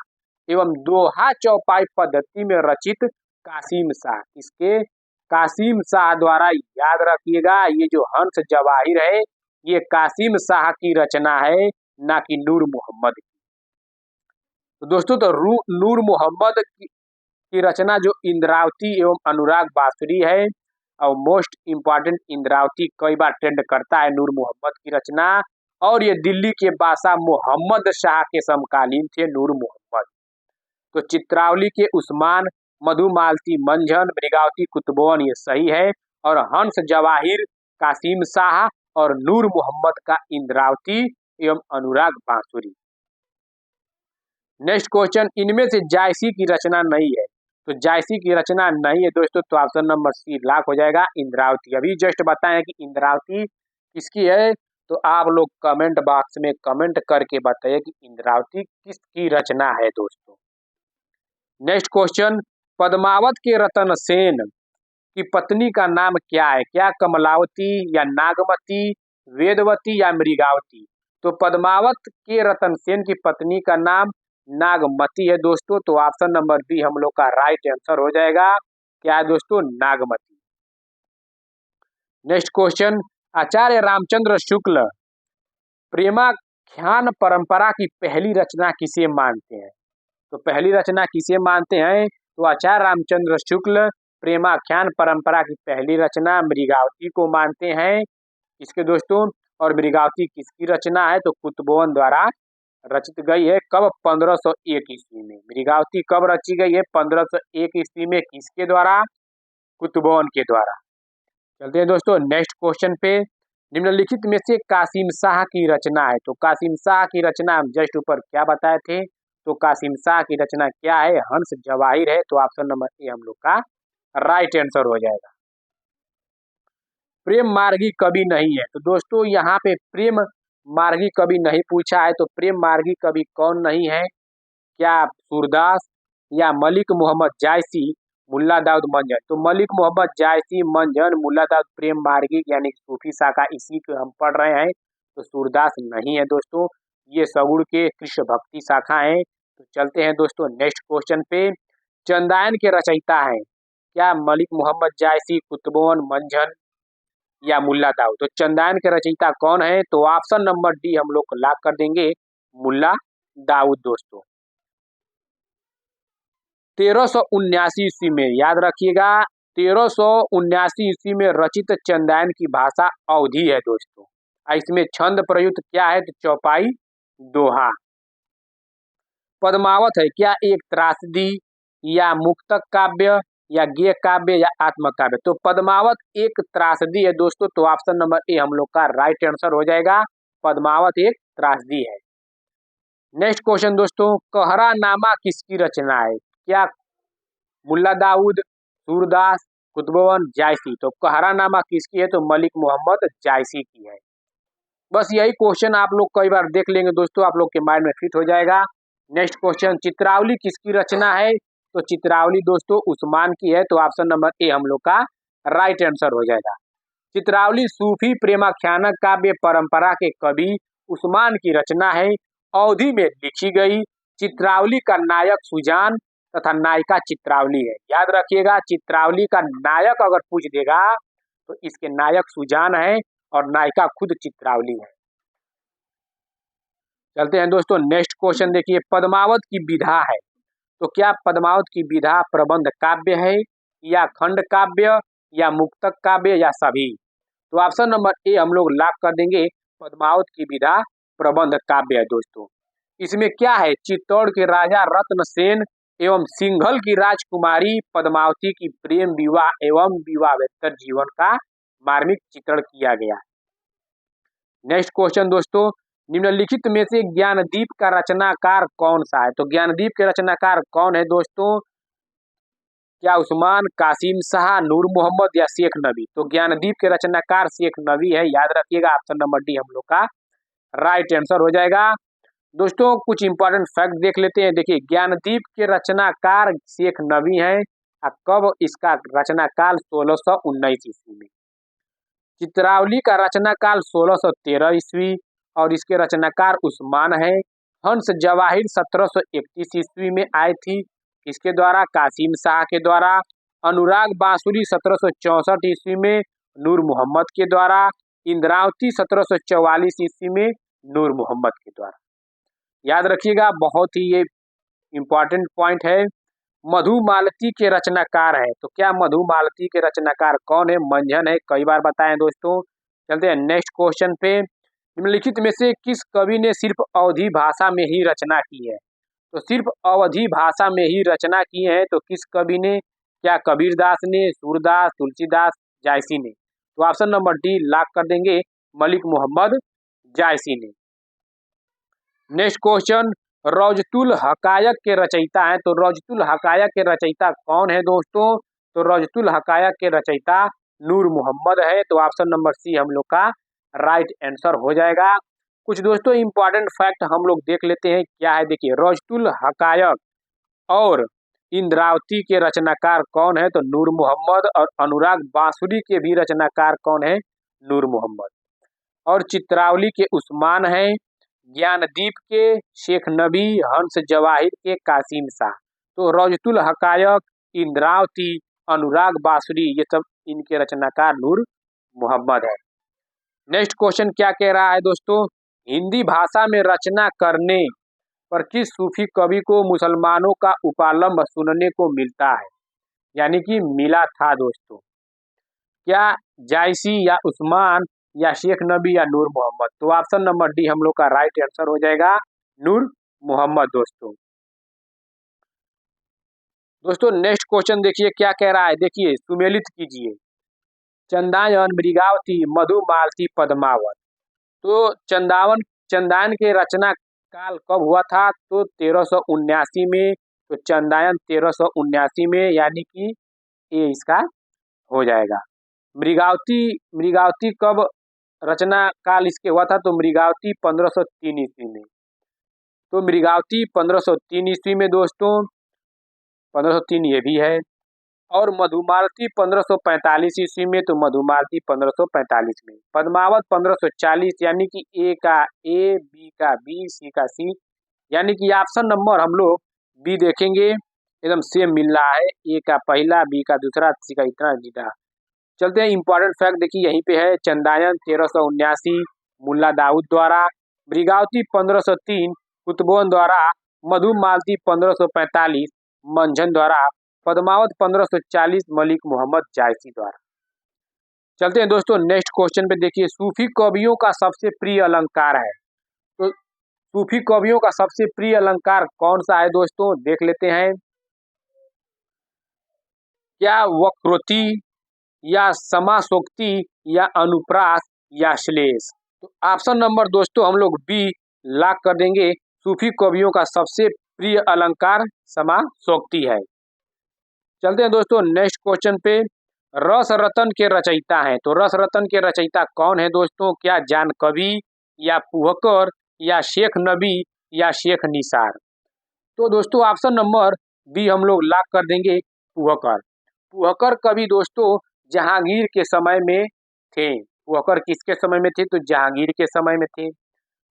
Speaker 1: एवं दोहा चौपाई पद्धति में रचित कासिम शाह, इसके कासिम शाह द्वारा, याद रखिएगा, ये जो हंस जवाहिर है ये कासिम शाह की रचना है, ना कि नूर मोहम्मद की। तो दोस्तों तो नूर मोहम्मद की रचना जो इंद्रावती एवं अनुराग बांसुरी है, और मोस्ट इम्पॉर्टेंट इंद्रावती कई बार ट्रेंड करता है नूर मोहम्मद की रचना, और ये दिल्ली के बादशाह मोहम्मद शाह के समकालीन थे नूर मोहम्मद। तो चित्रावली के उस्मान, मधुमालती मंझन, मृगावती कुतुबवन ये सही है, और हंस जवाहिर कासिम शाह और नूर मोहम्मद का इंद्रावती एवं अनुराग बांसुरी। नेक्स्ट क्वेश्चन, इनमें से जायसी की रचना नहीं है। तो जायसी की रचना नहीं है दोस्तों, तो ऑप्शन नंबर सी लॉक हो जाएगा, इंद्रावती। अभी जस्ट बताएं कि इंद्रावती किसकी है, तो आप लोग कमेंट बॉक्स में कमेंट करके बताइए कि इंद्रावती किसकी रचना है दोस्तों। नेक्स्ट क्वेश्चन, पद्मावत के रतन सेन की पत्नी का नाम क्या है? क्या कमलावती, या नागमती, वेदवती, या मृगावती? तो पद्मावत के रतन सेन की पत्नी का नाम नागमती है दोस्तों, तो ऑप्शन नंबर बी हम लोग का राइट आंसर हो जाएगा, क्या है दोस्तों? नागमती। नेक्स्ट क्वेश्चन, आचार्य रामचंद्र शुक्ल प्रेमाख्यान परंपरा की पहली रचना किसे मानते हैं? तो पहली रचना किसे मानते हैं? तो आचार्य रामचंद्र शुक्ल प्रेमाख्यान परंपरा की पहली रचना मृगावती को मानते हैं। इसके दोस्तों, और मृगावती किसकी रचना है? तो कुतुबवन द्वारा रचित गई है। कब? 1501 ईस्वी में। मृगावती कब रची गई है? 1501 ईस्वी में। किसके द्वारा? कुतुबवन के द्वारा। चलते हैं दोस्तों नेक्स्ट क्वेश्चन पे। निम्नलिखित में से कासिम शाह की रचना है। तो कासिम शाह की रचना हम जस्ट ऊपर क्या बताए थे, तो कासिम शाह की रचना क्या है? हंस जवाहिर है, तो ऑप्शन नंबर ए हम लोग का राइट आंसर हो जाएगा। प्रेम मार्गी कवि नहीं है। तो दोस्तों यहाँ पे प्रेम मार्गी कवि नहीं पूछा है, तो प्रेम मार्गी कवि कौन नहीं है? क्या सूरदास, या मलिक मोहम्मद जायसी, मुल्ला दाऊद मंजन? तो मलिक मोहम्मद जायसी, मंजन, मुल्ला दाऊद प्रेम मार्गी यानी सूफी शाखा, इसी को हम पढ़ रहे हैं। तो सूरदास नहीं है दोस्तों, ये सगुड़ के कृष्ण भक्ति शाखा है। तो चलते हैं दोस्तों नेक्स्ट क्वेश्चन पे। चंदायन के रचयिता हैं, क्या मलिक मोहम्मद जायसी, कुतुबवन, मंझन, या मुल्ला दाऊद? तो चंदायन के रचयिता कौन है? तो ऑप्शन नंबर डी हम लोग लॉक कर देंगे, मुल्ला दाऊद दोस्तों। 1379 ईस्वी में, याद रखिएगा, 1379 ईस्वी में रचित चंदायन की भाषा अवधी है दोस्तों। इसमें छंद प्रयुक्त क्या है? तो चौपाई, दोहा। पद्मावत है, क्या एक त्रासदी, या मुक्तक काव्य, या गेय काव्य या आत्मकाव्य। तो पद्मावत एक त्रासदी है दोस्तों, तो ऑप्शन नंबर ए हम लोग का राइट आंसर हो जाएगा। पद्मावत एक त्रासदी है। नेक्स्ट क्वेश्चन दोस्तों, कहरानामा किसकी रचना है? क्या मुल्ला दाऊद, सूरदास, कुतुबुद्दीन जायसी? तो कहरानामा किसकी है? तो मलिक मोहम्मद जायसी की है। बस यही क्वेश्चन आप लोग कई बार देख लेंगे दोस्तों, आप लोग के माइंड में फिट हो जाएगा। नेक्स्ट क्वेश्चन, चित्रावली किसकी रचना है? तो चित्रावली दोस्तों उस्मान की है, तो ऑप्शन नंबर ए हम लोग का राइट आंसर हो जाएगा। चित्रावली सूफी प्रेमाख्यान काव्य परंपरा के कवि उस्मान की रचना है। अवधि में लिखी गई। चित्रावली का नायक सुजान तथा नायिका चित्रावली है। याद रखिएगा, चित्रावली का नायक अगर पूछ देगा तो इसके नायक सुजान है और नायिका खुद चित्रावली है। चलते हैं दोस्तों नेक्स्ट क्वेश्चन देखिए, पद्मावत की विधा है। तो क्या पद्मावत की विधा प्रबंध काव्य है या खंड काव्य या मुक्तक काव्य या सभी? तो ऑप्शन नंबर ए हम लोग लॉक कर देंगे, पद्मावत की विधा प्रबंध काव्य है दोस्तों। इसमें क्या है, चित्तौड़ के राजा रत्नसेन एवं सिंघल की राजकुमारी पद्मावती की प्रेम विवाह एवं विवाहेतर जीवन का मार्मिक चित्रण किया गया। नेक्स्ट क्वेश्चन दोस्तों, निम्नलिखित में से ज्ञानदीप का रचनाकार कौन सा है? तो ज्ञानदीप के रचनाकार कौन है दोस्तों? क्या उस्मान, कासिम शाह, नूर मोहम्मद या शेख नबी? तो ज्ञानदीप के रचनाकार शेख नबी है। याद रखिएगा, ऑप्शन नंबर डी हम लोग का राइट आंसर हो जाएगा। दोस्तों कुछ इंपॉर्टेंट फैक्ट देख लेते हैं। देखिए, ज्ञानदीप के रचनाकार शेख नबी हैं। कब इसका रचनाकाल 1619 ईस्वी में। चित्रावली का रचनाकाल 1613 ईस्वी और इसके रचनाकार उस्मान है। हंस जवाहिर 1731 ईस्वी में आई थी, इसके द्वारा कासिम शाह के द्वारा। अनुराग बांसुरी 1764 ईस्वी में नूर मोहम्मद के द्वारा। इंद्रावती 1744 ईस्वी में नूर मोहम्मद के द्वारा। याद रखिएगा, बहुत ही ये इंपॉर्टेंट पॉइंट है। मधुमालती के रचनाकार है। तो क्या मधुमालती के रचनाकार कौन है? मंझन है, कई बार बताएं दोस्तों। चलते हैं नेक्स्ट क्वेश्चन पे, निम्नलिखित में से किस कवि ने सिर्फ अवधी भाषा में ही रचना की है? तो सिर्फ अवधी भाषा में ही रचना की है, तो किस कवि ने? क्या कबीरदास ने, सूरदास, तुलसीदास, जायसी ने? तो ऑप्शन नंबर डी लॉक कर देंगे, मलिक मोहम्मद जायसी ने। नेक्स्ट क्वेश्चन, रौजतुल हकायक के रचयिता हैं। तो रौजतुल हकायक के रचयिता कौन है दोस्तों? तो रौजतुल हकायक के रचयिता नूर मोहम्मद है, तो ऑप्शन नंबर सी हम लोग का राइट आंसर हो जाएगा। कुछ दोस्तों इंपॉर्टेंट फैक्ट हम लोग देख लेते हैं, क्या है देखिए, रौजतुल हकायक और इंद्रावती के रचनाकार कौन है? तो नूर मोहम्मद। और अनुराग बांसुरी के भी रचनाकार कौन है? नूर मोहम्मद। और चित्रावली के उस्मान है। ज्ञानदीप के शेख नबी, हंस जवाहिर के कासिम शाह। तो रौजतुल हकायक, इंद्रावती, अनुराग बांसुरी, ये सब इनके रचनाकार नूर मोहम्मद है। नेक्स्ट क्वेश्चन क्या कह रहा है दोस्तों, हिंदी भाषा में रचना करने पर किस सूफी कवि को मुसलमानों का उपालंब सुनने को मिलता है, यानी कि मिला था दोस्तों? क्या जायसी या उस्मान या शेख नबी या नूर मोहम्मद? तो ऑप्शन नंबर डी हम लोग का राइट आंसर हो जाएगा, नूर मोहम्मद दोस्तों। दोस्तों नेक्स्ट क्वेश्चन देखिए क्या कह रहा है, देखिए सुमेलित कीजिए, चंदायन, मृगावती, मधुमालती, पद्मावत। तो चंदायन के रचना काल कब हुआ था? तो 1379 में। तो चंदायन 1379 में, यानी कि ये इसका हो जाएगा। मृगावती कब रचना काल इसके हुआ था? तो मृगावती 1503 ईस्वी में। तो मृगावती 1503 ईस्वी में दोस्तों, 1503 ये भी है। और मधुमालती 1545 ईस्वी में, तो मधुमालती 1545 में। पद्मावत 1540, यानी कि ए का ए, बी का बी, सी का सी, यानी कि ऑप्शन नंबर हम लोग बी देखेंगे, एकदम सेम मिल रहा है। ए का पहला, बी का दूसरा, सी का इतना जीता। चलते हैं इंपॉर्टेंट फैक्ट देखिए यहीं पे है, चंदायन 1379 मुल्ला दाऊद द्वारा, मृगावती 1503 कुतुबुद्दीन द्वारा, मधुमालती 1545 मंझन द्वारा, पद्मावत 1540 मलिक मोहम्मद जायसी द्वारा। चलते हैं दोस्तों नेक्स्ट क्वेश्चन पे, देखिए सूफी कवियों का सबसे प्रिय अलंकार है। तो सूफी कवियों का सबसे प्रिय अलंकार कौन सा है दोस्तों, देख लेते हैं। क्या वक्रोक्ति या समासोक्ति या अनुप्रास या श्लेष। तो ऑप्शन नंबर दोस्तों हम लोग बी लॉक कर देंगे। सूफी कवियों का सबसे प्रिय अलंकार समासोक्ति है। चलते हैं दोस्तों नेक्स्ट क्वेश्चन पे। रस रतन के रचयिता हैं, तो रस रतन के रचयिता कौन है दोस्तों? क्या जान कवि या फुहकर या शेख नबी या शेख निसार। तो दोस्तों ऑप्शन नंबर बी हम लोग लॉक कर देंगे, फुहकर। फुहकर कवि दोस्तों जहांगीर के समय में थे। फुहकर किसके समय में थे? तो जहांगीर के समय में थे।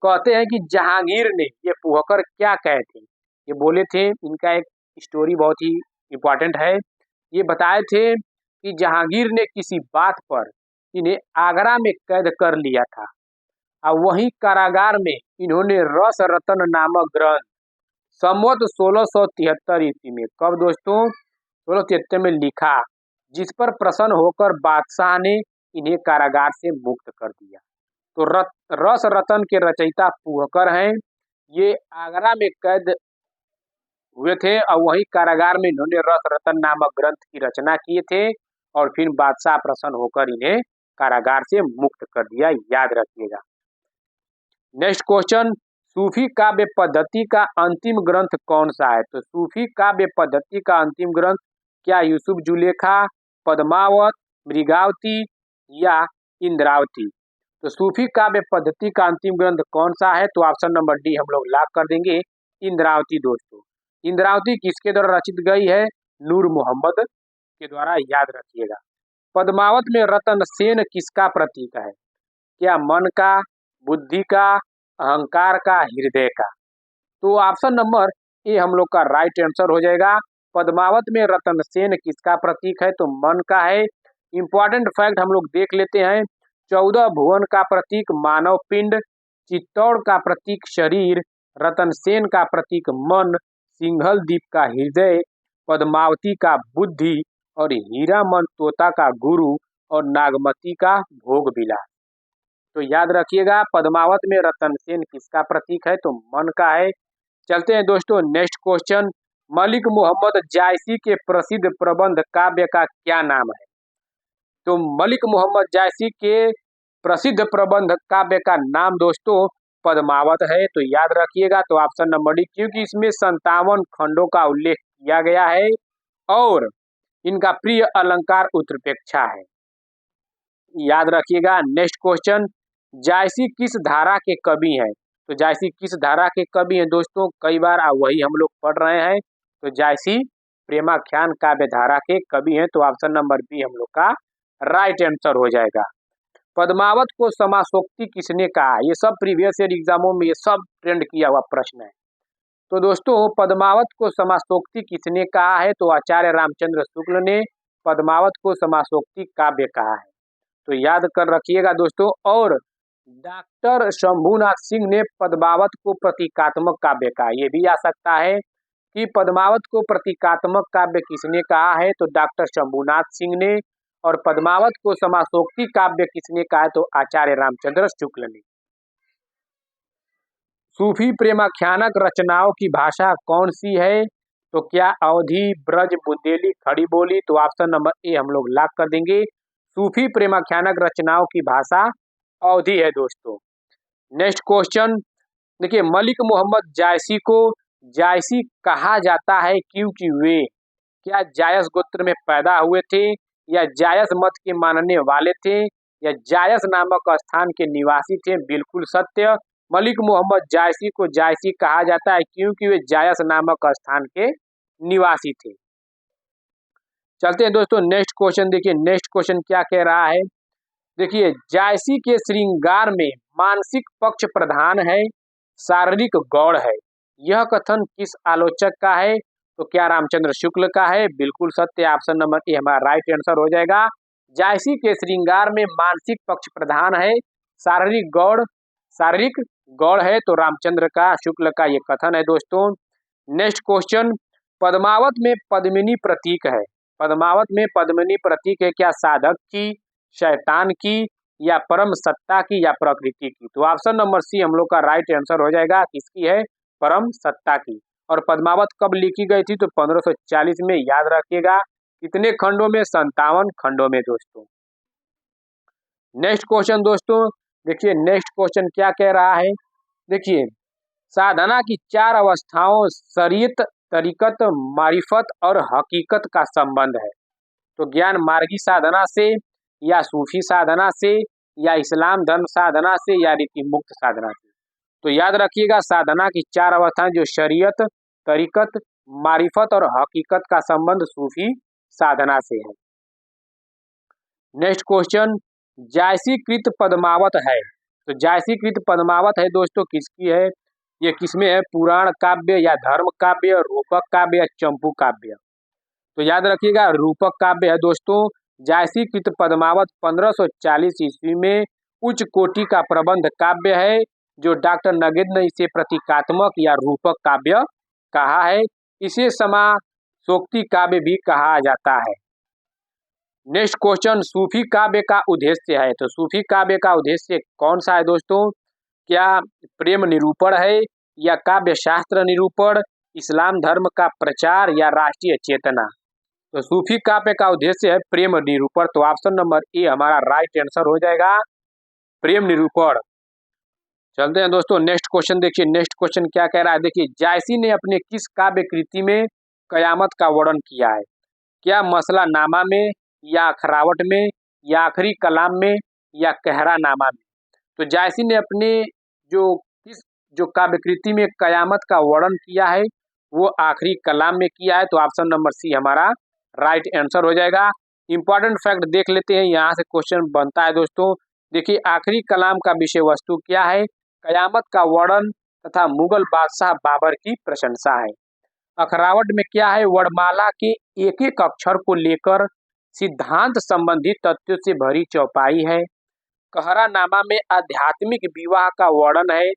Speaker 1: कहते हैं कि जहांगीर ने, ये फुहकर क्या कहे थे, ये बोले थे, इनका एक स्टोरी बहुत ही इम्पोर्टेंट है। ये बताए थे कि जहांगीर ने किसी बात पर इन्हें आगरा में कैद कर लिया था और वहीं कारागार में इन्होंने रस रतन नामक ग्रंथ संवत 1673 ईस्वी में, कब दोस्तों? 1673 में लिखा, जिस पर प्रसन्न होकर बादशाह ने इन्हें कारागार से मुक्त कर दिया। तो रस रतन के रचयिता फुहकर हैं। ये आगरा में कैद हुए थे और वही कारागार में इन्होंने रस रतन नामक ग्रंथ की रचना किए थे और फिर बादशाह प्रसन्न होकर इन्हें कारागार से मुक्त कर दिया, याद रखिएगा। नेक्स्ट क्वेश्चन, सूफी काव्य पद्धति का अंतिम ग्रंथ कौन सा है? तो सूफी काव्य पद्धति का अंतिम ग्रंथ क्या यूसुफ जुलेखा, पद्मावत, मृगावती या इंद्रावती। तो सूफी काव्य पद्धति का अंतिम ग्रंथ कौन सा है? तो ऑप्शन नंबर डी हम लोग लॉक कर देंगे, इंद्रावती दोस्तों। इंद्रावती किसके द्वारा रचित गई है? नूर मोहम्मद के द्वारा, याद रखिएगा। पद्मावत में रतन सेन किसका प्रतीक है? क्या मन का, बुद्धि का, अहंकार का, हृदय का। तो ऑप्शन नंबर ए हम लोग का राइट आंसर हो जाएगा। पद्मावत में रतन सेन किसका प्रतीक है? तो मन का है। इंपॉर्टेंट फैक्ट हम लोग देख लेते हैं। 14 भुवन का प्रतीक मानव पिंड, चित्तौड़ का प्रतीक शरीर, रतन सेन का प्रतीक मन, सिंघल द्वीप का हृदय, पद्मावती का बुद्धि और हीरामन तोता का गुरु और नागमती का भोग बिलास। तो याद रखिएगा पद्मावत में रतन सेन किसका प्रतीक है? तो मन का है। चलते हैं दोस्तों नेक्स्ट क्वेश्चन, मलिक मोहम्मद जायसी के प्रसिद्ध प्रबंध काव्य का क्या नाम है? तो मलिक मोहम्मद जायसी के प्रसिद्ध प्रबंध काव्य का नाम दोस्तों पद्मावत है। तो याद रखिएगा। तो ऑप्शन नंबर डी, क्योंकि इसमें 57 खंडों का उल्लेख किया गया है और इनका प्रिय अलंकार उत्प्रेक्षा है, याद रखिएगा। नेक्स्ट क्वेश्चन, जायसी किस धारा के कवि हैं? तो जायसी किस धारा के कवि हैं दोस्तों? कई बार वही हम लोग पढ़ रहे हैं। तो जायसी प्रेमाख्यान काव्य धारा के कवि हैं। तो ऑप्शन नंबर बी हम लोग का राइट आंसर हो जाएगा। पद्मावत को समासोक्ति किसने कहा? ये सब प्रीवियस ईयर एग्जामों में ये सब ट्रेंड किया हुआ प्रश्न है। तो दोस्तों पद्मावत को समासोक्ति किसने कहा है? तो आचार्य रामचंद्र शुक्ल ने पद्मावत को समासोक्ति काव्य कहा है। तो याद कर रखिएगा दोस्तों। और डॉक्टर शंभूनाथ सिंह ने पद्मावत को प्रतीकात्मक काव्य कहा। यह भी आ सकता है कि पद्मावत को प्रतीकात्मक काव्य किसने कहा है? तो डॉक्टर शंभूनाथ सिंह ने। और पद्मावत को समासोक्ति काव्य किसने कहा? तो आचार्य रामचंद्र शुक्ल ने। सूफी प्रेमाख्यानक रचनाओं की भाषा कौन सी है? तो क्या अवधी, ब्रज, बुंदेली, खड़ी बोली। तो ऑप्शन नंबर ए हम लोग लॉक कर देंगे। सूफी प्रेमाख्यानक रचनाओं की भाषा अवधी है दोस्तों। नेक्स्ट क्वेश्चन देखिए, मलिक मोहम्मद जायसी को जायसी कहा जाता है क्योंकि वे क्या जायस गोत्र में पैदा हुए थे या जायस मत के मानने वाले थे या जायस नामक स्थान के निवासी थे? बिल्कुल सत्य, मलिक मोहम्मद जायसी को जायसी कहा जाता है क्योंकि वे जायस नामक स्थान के निवासी थे। चलते हैं दोस्तों नेक्स्ट क्वेश्चन। देखिए नेक्स्ट क्वेश्चन क्या कह रहा है। देखिए, जायसी के श्रृंगार में मानसिक पक्ष प्रधान है, शारीरिक गौड़ है। यह कथन किस आलोचक का है? तो क्या रामचंद्र शुक्ल का है? बिल्कुल सत्य, ऑप्शन नंबर ए हमारा राइट आंसर हो जाएगा। जायसी के श्रृंगार में मानसिक पक्ष प्रधान है, शारीरिक गौड़ है। तो रामचंद्र का शुक्ल का ये कथन है दोस्तों। नेक्स्ट क्वेश्चन, पद्मावत में पद्मिनी प्रतीक है। पद्मावत में पद्मिनी प्रतीक है क्या साधक की, शैतान की या परम सत्ता की या प्रकृति की? तो ऑप्शन नंबर सी हम लोग का राइट आंसर हो जाएगा। किसकी है? परम सत्ता की। और पद्मावत कब लिखी गई थी? तो 1540 में, याद रखिएगा। कितने खंडों में? 57 खंडों में दोस्तों। नेक्स्ट क्वेश्चन दोस्तों, देखिए नेक्स्ट क्वेश्चन क्या कह रहा है। देखिए, साधना की 4 अवस्थाओं शरीयत, तरीकत, मारिफत और हकीकत का संबंध है। तो ज्ञान मार्गी साधना से, या सूफी साधना से, या इस्लाम धर्म साधना से, या रीति मुक्त साधना से। तो याद रखिएगा, साधना की 4 अवस्थाएं जो शरीयत, तरीकत, मारिफत और हकीकत का संबंध सूफी साधना से है। नेक्स्ट क्वेश्चन, जायसीकृत पद्मावत है। तो जायसीकृत पद्मावत है दोस्तों किसकी है? ये किसमें है? पुराण काव्य या धर्म काव्य, रूपक काव्य या चंपू काव्य। तो याद रखिएगा, रूपक काव्य है दोस्तों। जायसीकृत पद्मावत 1540 ईस्वी में उच्च कोटि का प्रबंध काव्य है, जो डॉक्टर नगेंद्र ने इसे प्रतीकात्मक या रूपक काव्य कहा है। इसे समासोक्ति काव्य भी कहा जाता है। नेक्स्ट क्वेश्चन, सूफी काव्य का उद्देश्य है। तो सूफी काव्य का उद्देश्य कौन सा है दोस्तों? क्या प्रेम निरूपण है, या काव्य शास्त्र निरूपण, इस्लाम धर्म का प्रचार, या राष्ट्रीय चेतना? तो सूफी काव्य का उद्देश्य है प्रेम निरूपण। तो ऑप्शन नंबर ए हमारा राइट आंसर हो जाएगा, प्रेम निरूपण। चलते हैं दोस्तों नेक्स्ट क्वेश्चन। देखिए नेक्स्ट क्वेश्चन क्या कह रहा है। देखिए, जायसी ने अपने किस काव्य कृति में कयामत का वर्णन किया है? क्या मसला नामा में, या अखरावट में, या आखिरी कलाम में, या कहरा नामा में? तो जायसी ने अपने जो काव्य कृति में कयामत का वर्णन किया है वो आखिरी कलाम में किया है। तो ऑप्शन नंबर सी हमारा राइट आंसर हो जाएगा। इंपॉर्टेंट फैक्ट देख लेते हैं, यहाँ से क्वेश्चन बनता है दोस्तों। देखिए, आखिरी कलाम का विषय वस्तु क्या है? कयामत का वर्णन तथा मुगल बादशाह बाबर की प्रशंसा है। अखरावट में क्या है? वर्णमाला के एक एक अक्षर को लेकर सिद्धांत संबंधी तथ्यों से भरी चौपाई है। कहरा नामा में आध्यात्मिक विवाह का वर्णन है,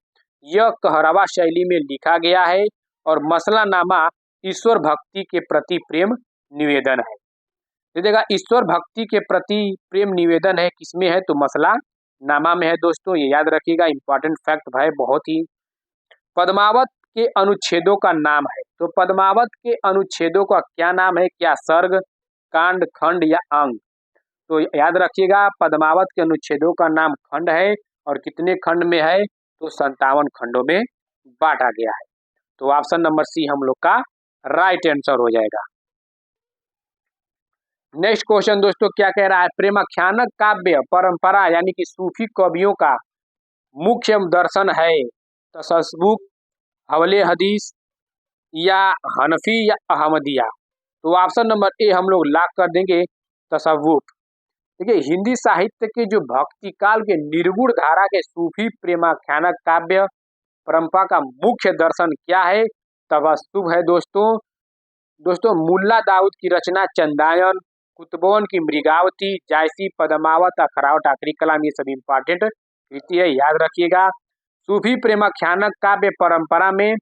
Speaker 1: यह कहरवा शैली में लिखा गया है। और मसला नामा ईश्वर भक्ति के प्रति प्रेम निवेदन है। देखिएगा, ईश्वर भक्ति के प्रति प्रेम निवेदन है किसमें है? तो मसला नामा में है दोस्तों, ये याद रखिएगा, इंपॉर्टेंट फैक्ट भाई बहुत ही। पद्मावत के अनुच्छेदों का नाम है। तो पद्मावत के अनुच्छेदों का क्या नाम है? क्या सर्ग, कांड, खंड या अंग? तो याद रखिएगा, पद्मावत के अनुच्छेदों का नाम खंड है, और कितने खंड में है? तो 57 खंडों में बांटा गया है। तो ऑप्शन नंबर सी हम लोग का राइट आंसर हो जाएगा। नेक्स्ट क्वेश्चन दोस्तों क्या कह रहा है। प्रेमाख्यानक काव्य परंपरा यानी कि सूफी कवियों का मुख्य दर्शन है तसव्वुफ, हवले हदीस, या हनफी, या अहमदिया? तो ऑप्शन नंबर ए हम लोग लॉक कर देंगे, तसव्वुफ। देखिए, हिंदी साहित्य के जो भक्ति काल के निर्गुण धारा के सूफी प्रेमाख्यानक काव्य परंपरा का मुख्य दर्शन क्या है? तसव्वुफ है दोस्तों मुल्ला दाऊद की रचना चंदायन, कुतुबों की मृगावती, जायसी, पद्मावत, अखरावट, आखिरी कलाम, ये सभी इंपॉर्टेंट कृति है, याद रखिएगा। सूफी प्रेमाख्यानक काव्य परंपरा में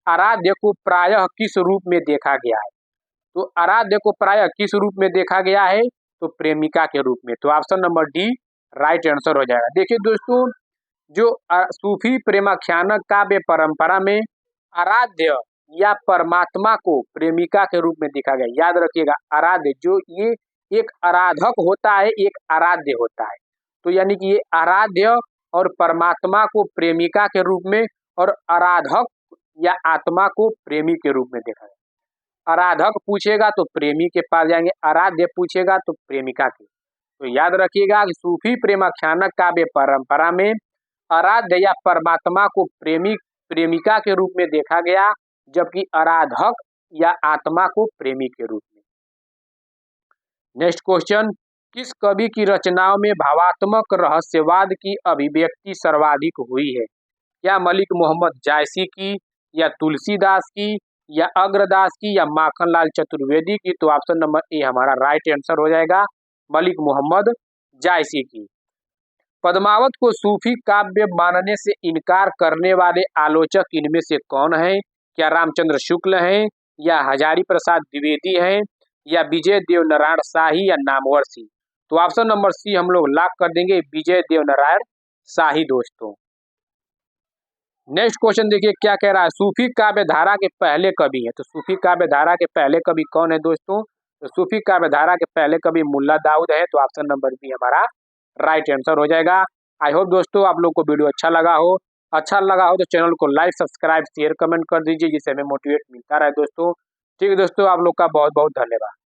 Speaker 1: आराध्य को प्रायः किस रूप में देखा गया है? तो आराध्य को प्रायः किस रूप में देखा गया है? तो प्रेमिका के रूप में। तो option number D right answer हो जाएगा। देखिए दोस्तों, जो सूफी प्रेमाख्यानक काव्य परंपरा में आराध्य या परमात्मा को प्रेमिका के रूप में देखा गया। याद रखिएगा, आराध्य जो ये एक आराधक होता है, एक आराध्य होता है। तो यानी कि ये आराध्य और परमात्मा को प्रेमिका के रूप में, और आराधक या आत्मा को प्रेमी के रूप में देखा गया। आराधक पूछेगा तो प्रेमी के पास जाएंगे, आराध्य पूछेगा तो प्रेमिका के। तो याद रखिएगा कि सूफी प्रेमाख्यानक काव्य परंपरा में आराध्य या परमात्मा को प्रेमिका के रूप में देखा गया, जबकि आराधक या आत्मा को प्रेमी के रूप में। नेक्स्ट क्वेश्चन, किस कवि की रचनाओं में भावात्मक रहस्यवाद की अभिव्यक्ति सर्वाधिक हुई है? क्या मलिक मोहम्मद जायसी की, या तुलसीदास की, या अग्रदास की, या माखनलाल चतुर्वेदी की? तो ऑप्शन नंबर ए हमारा राइट आंसर हो जाएगा, मलिक मोहम्मद जायसी की। पद्मावत को सूफी काव्य मानने से इनकार करने वाले आलोचक इनमें से कौन है? क्या रामचंद्र शुक्ल हैं, या हजारी प्रसाद द्विवेदी हैं, या विजय देव नारायण शाही, या नामवर सिंह? तो ऑप्शन नंबर सी हम लोग लॉक कर देंगे, विजय देव नारायण शाही दोस्तों। नेक्स्ट क्वेश्चन देखिए क्या कह रहा है। सूफी काव्य धारा के पहले कवि हैं। तो सूफी काव्य धारा के पहले कवि कौन है दोस्तों? तो सूफी काव्य धारा के पहले कवि मुल्ला दाऊद है, तो ऑप्शन नंबर बी हमारा राइट आंसर हो जाएगा। आई होप दोस्तों आप लोग को वीडियो अच्छा लगा हो तो चैनल को लाइक सब्सक्राइब शेयर कमेंट कर दीजिए, जिससे हमें मोटिवेट मिलता रहे दोस्तों। ठीक है दोस्तों, आप लोग का बहुत बहुत धन्यवाद।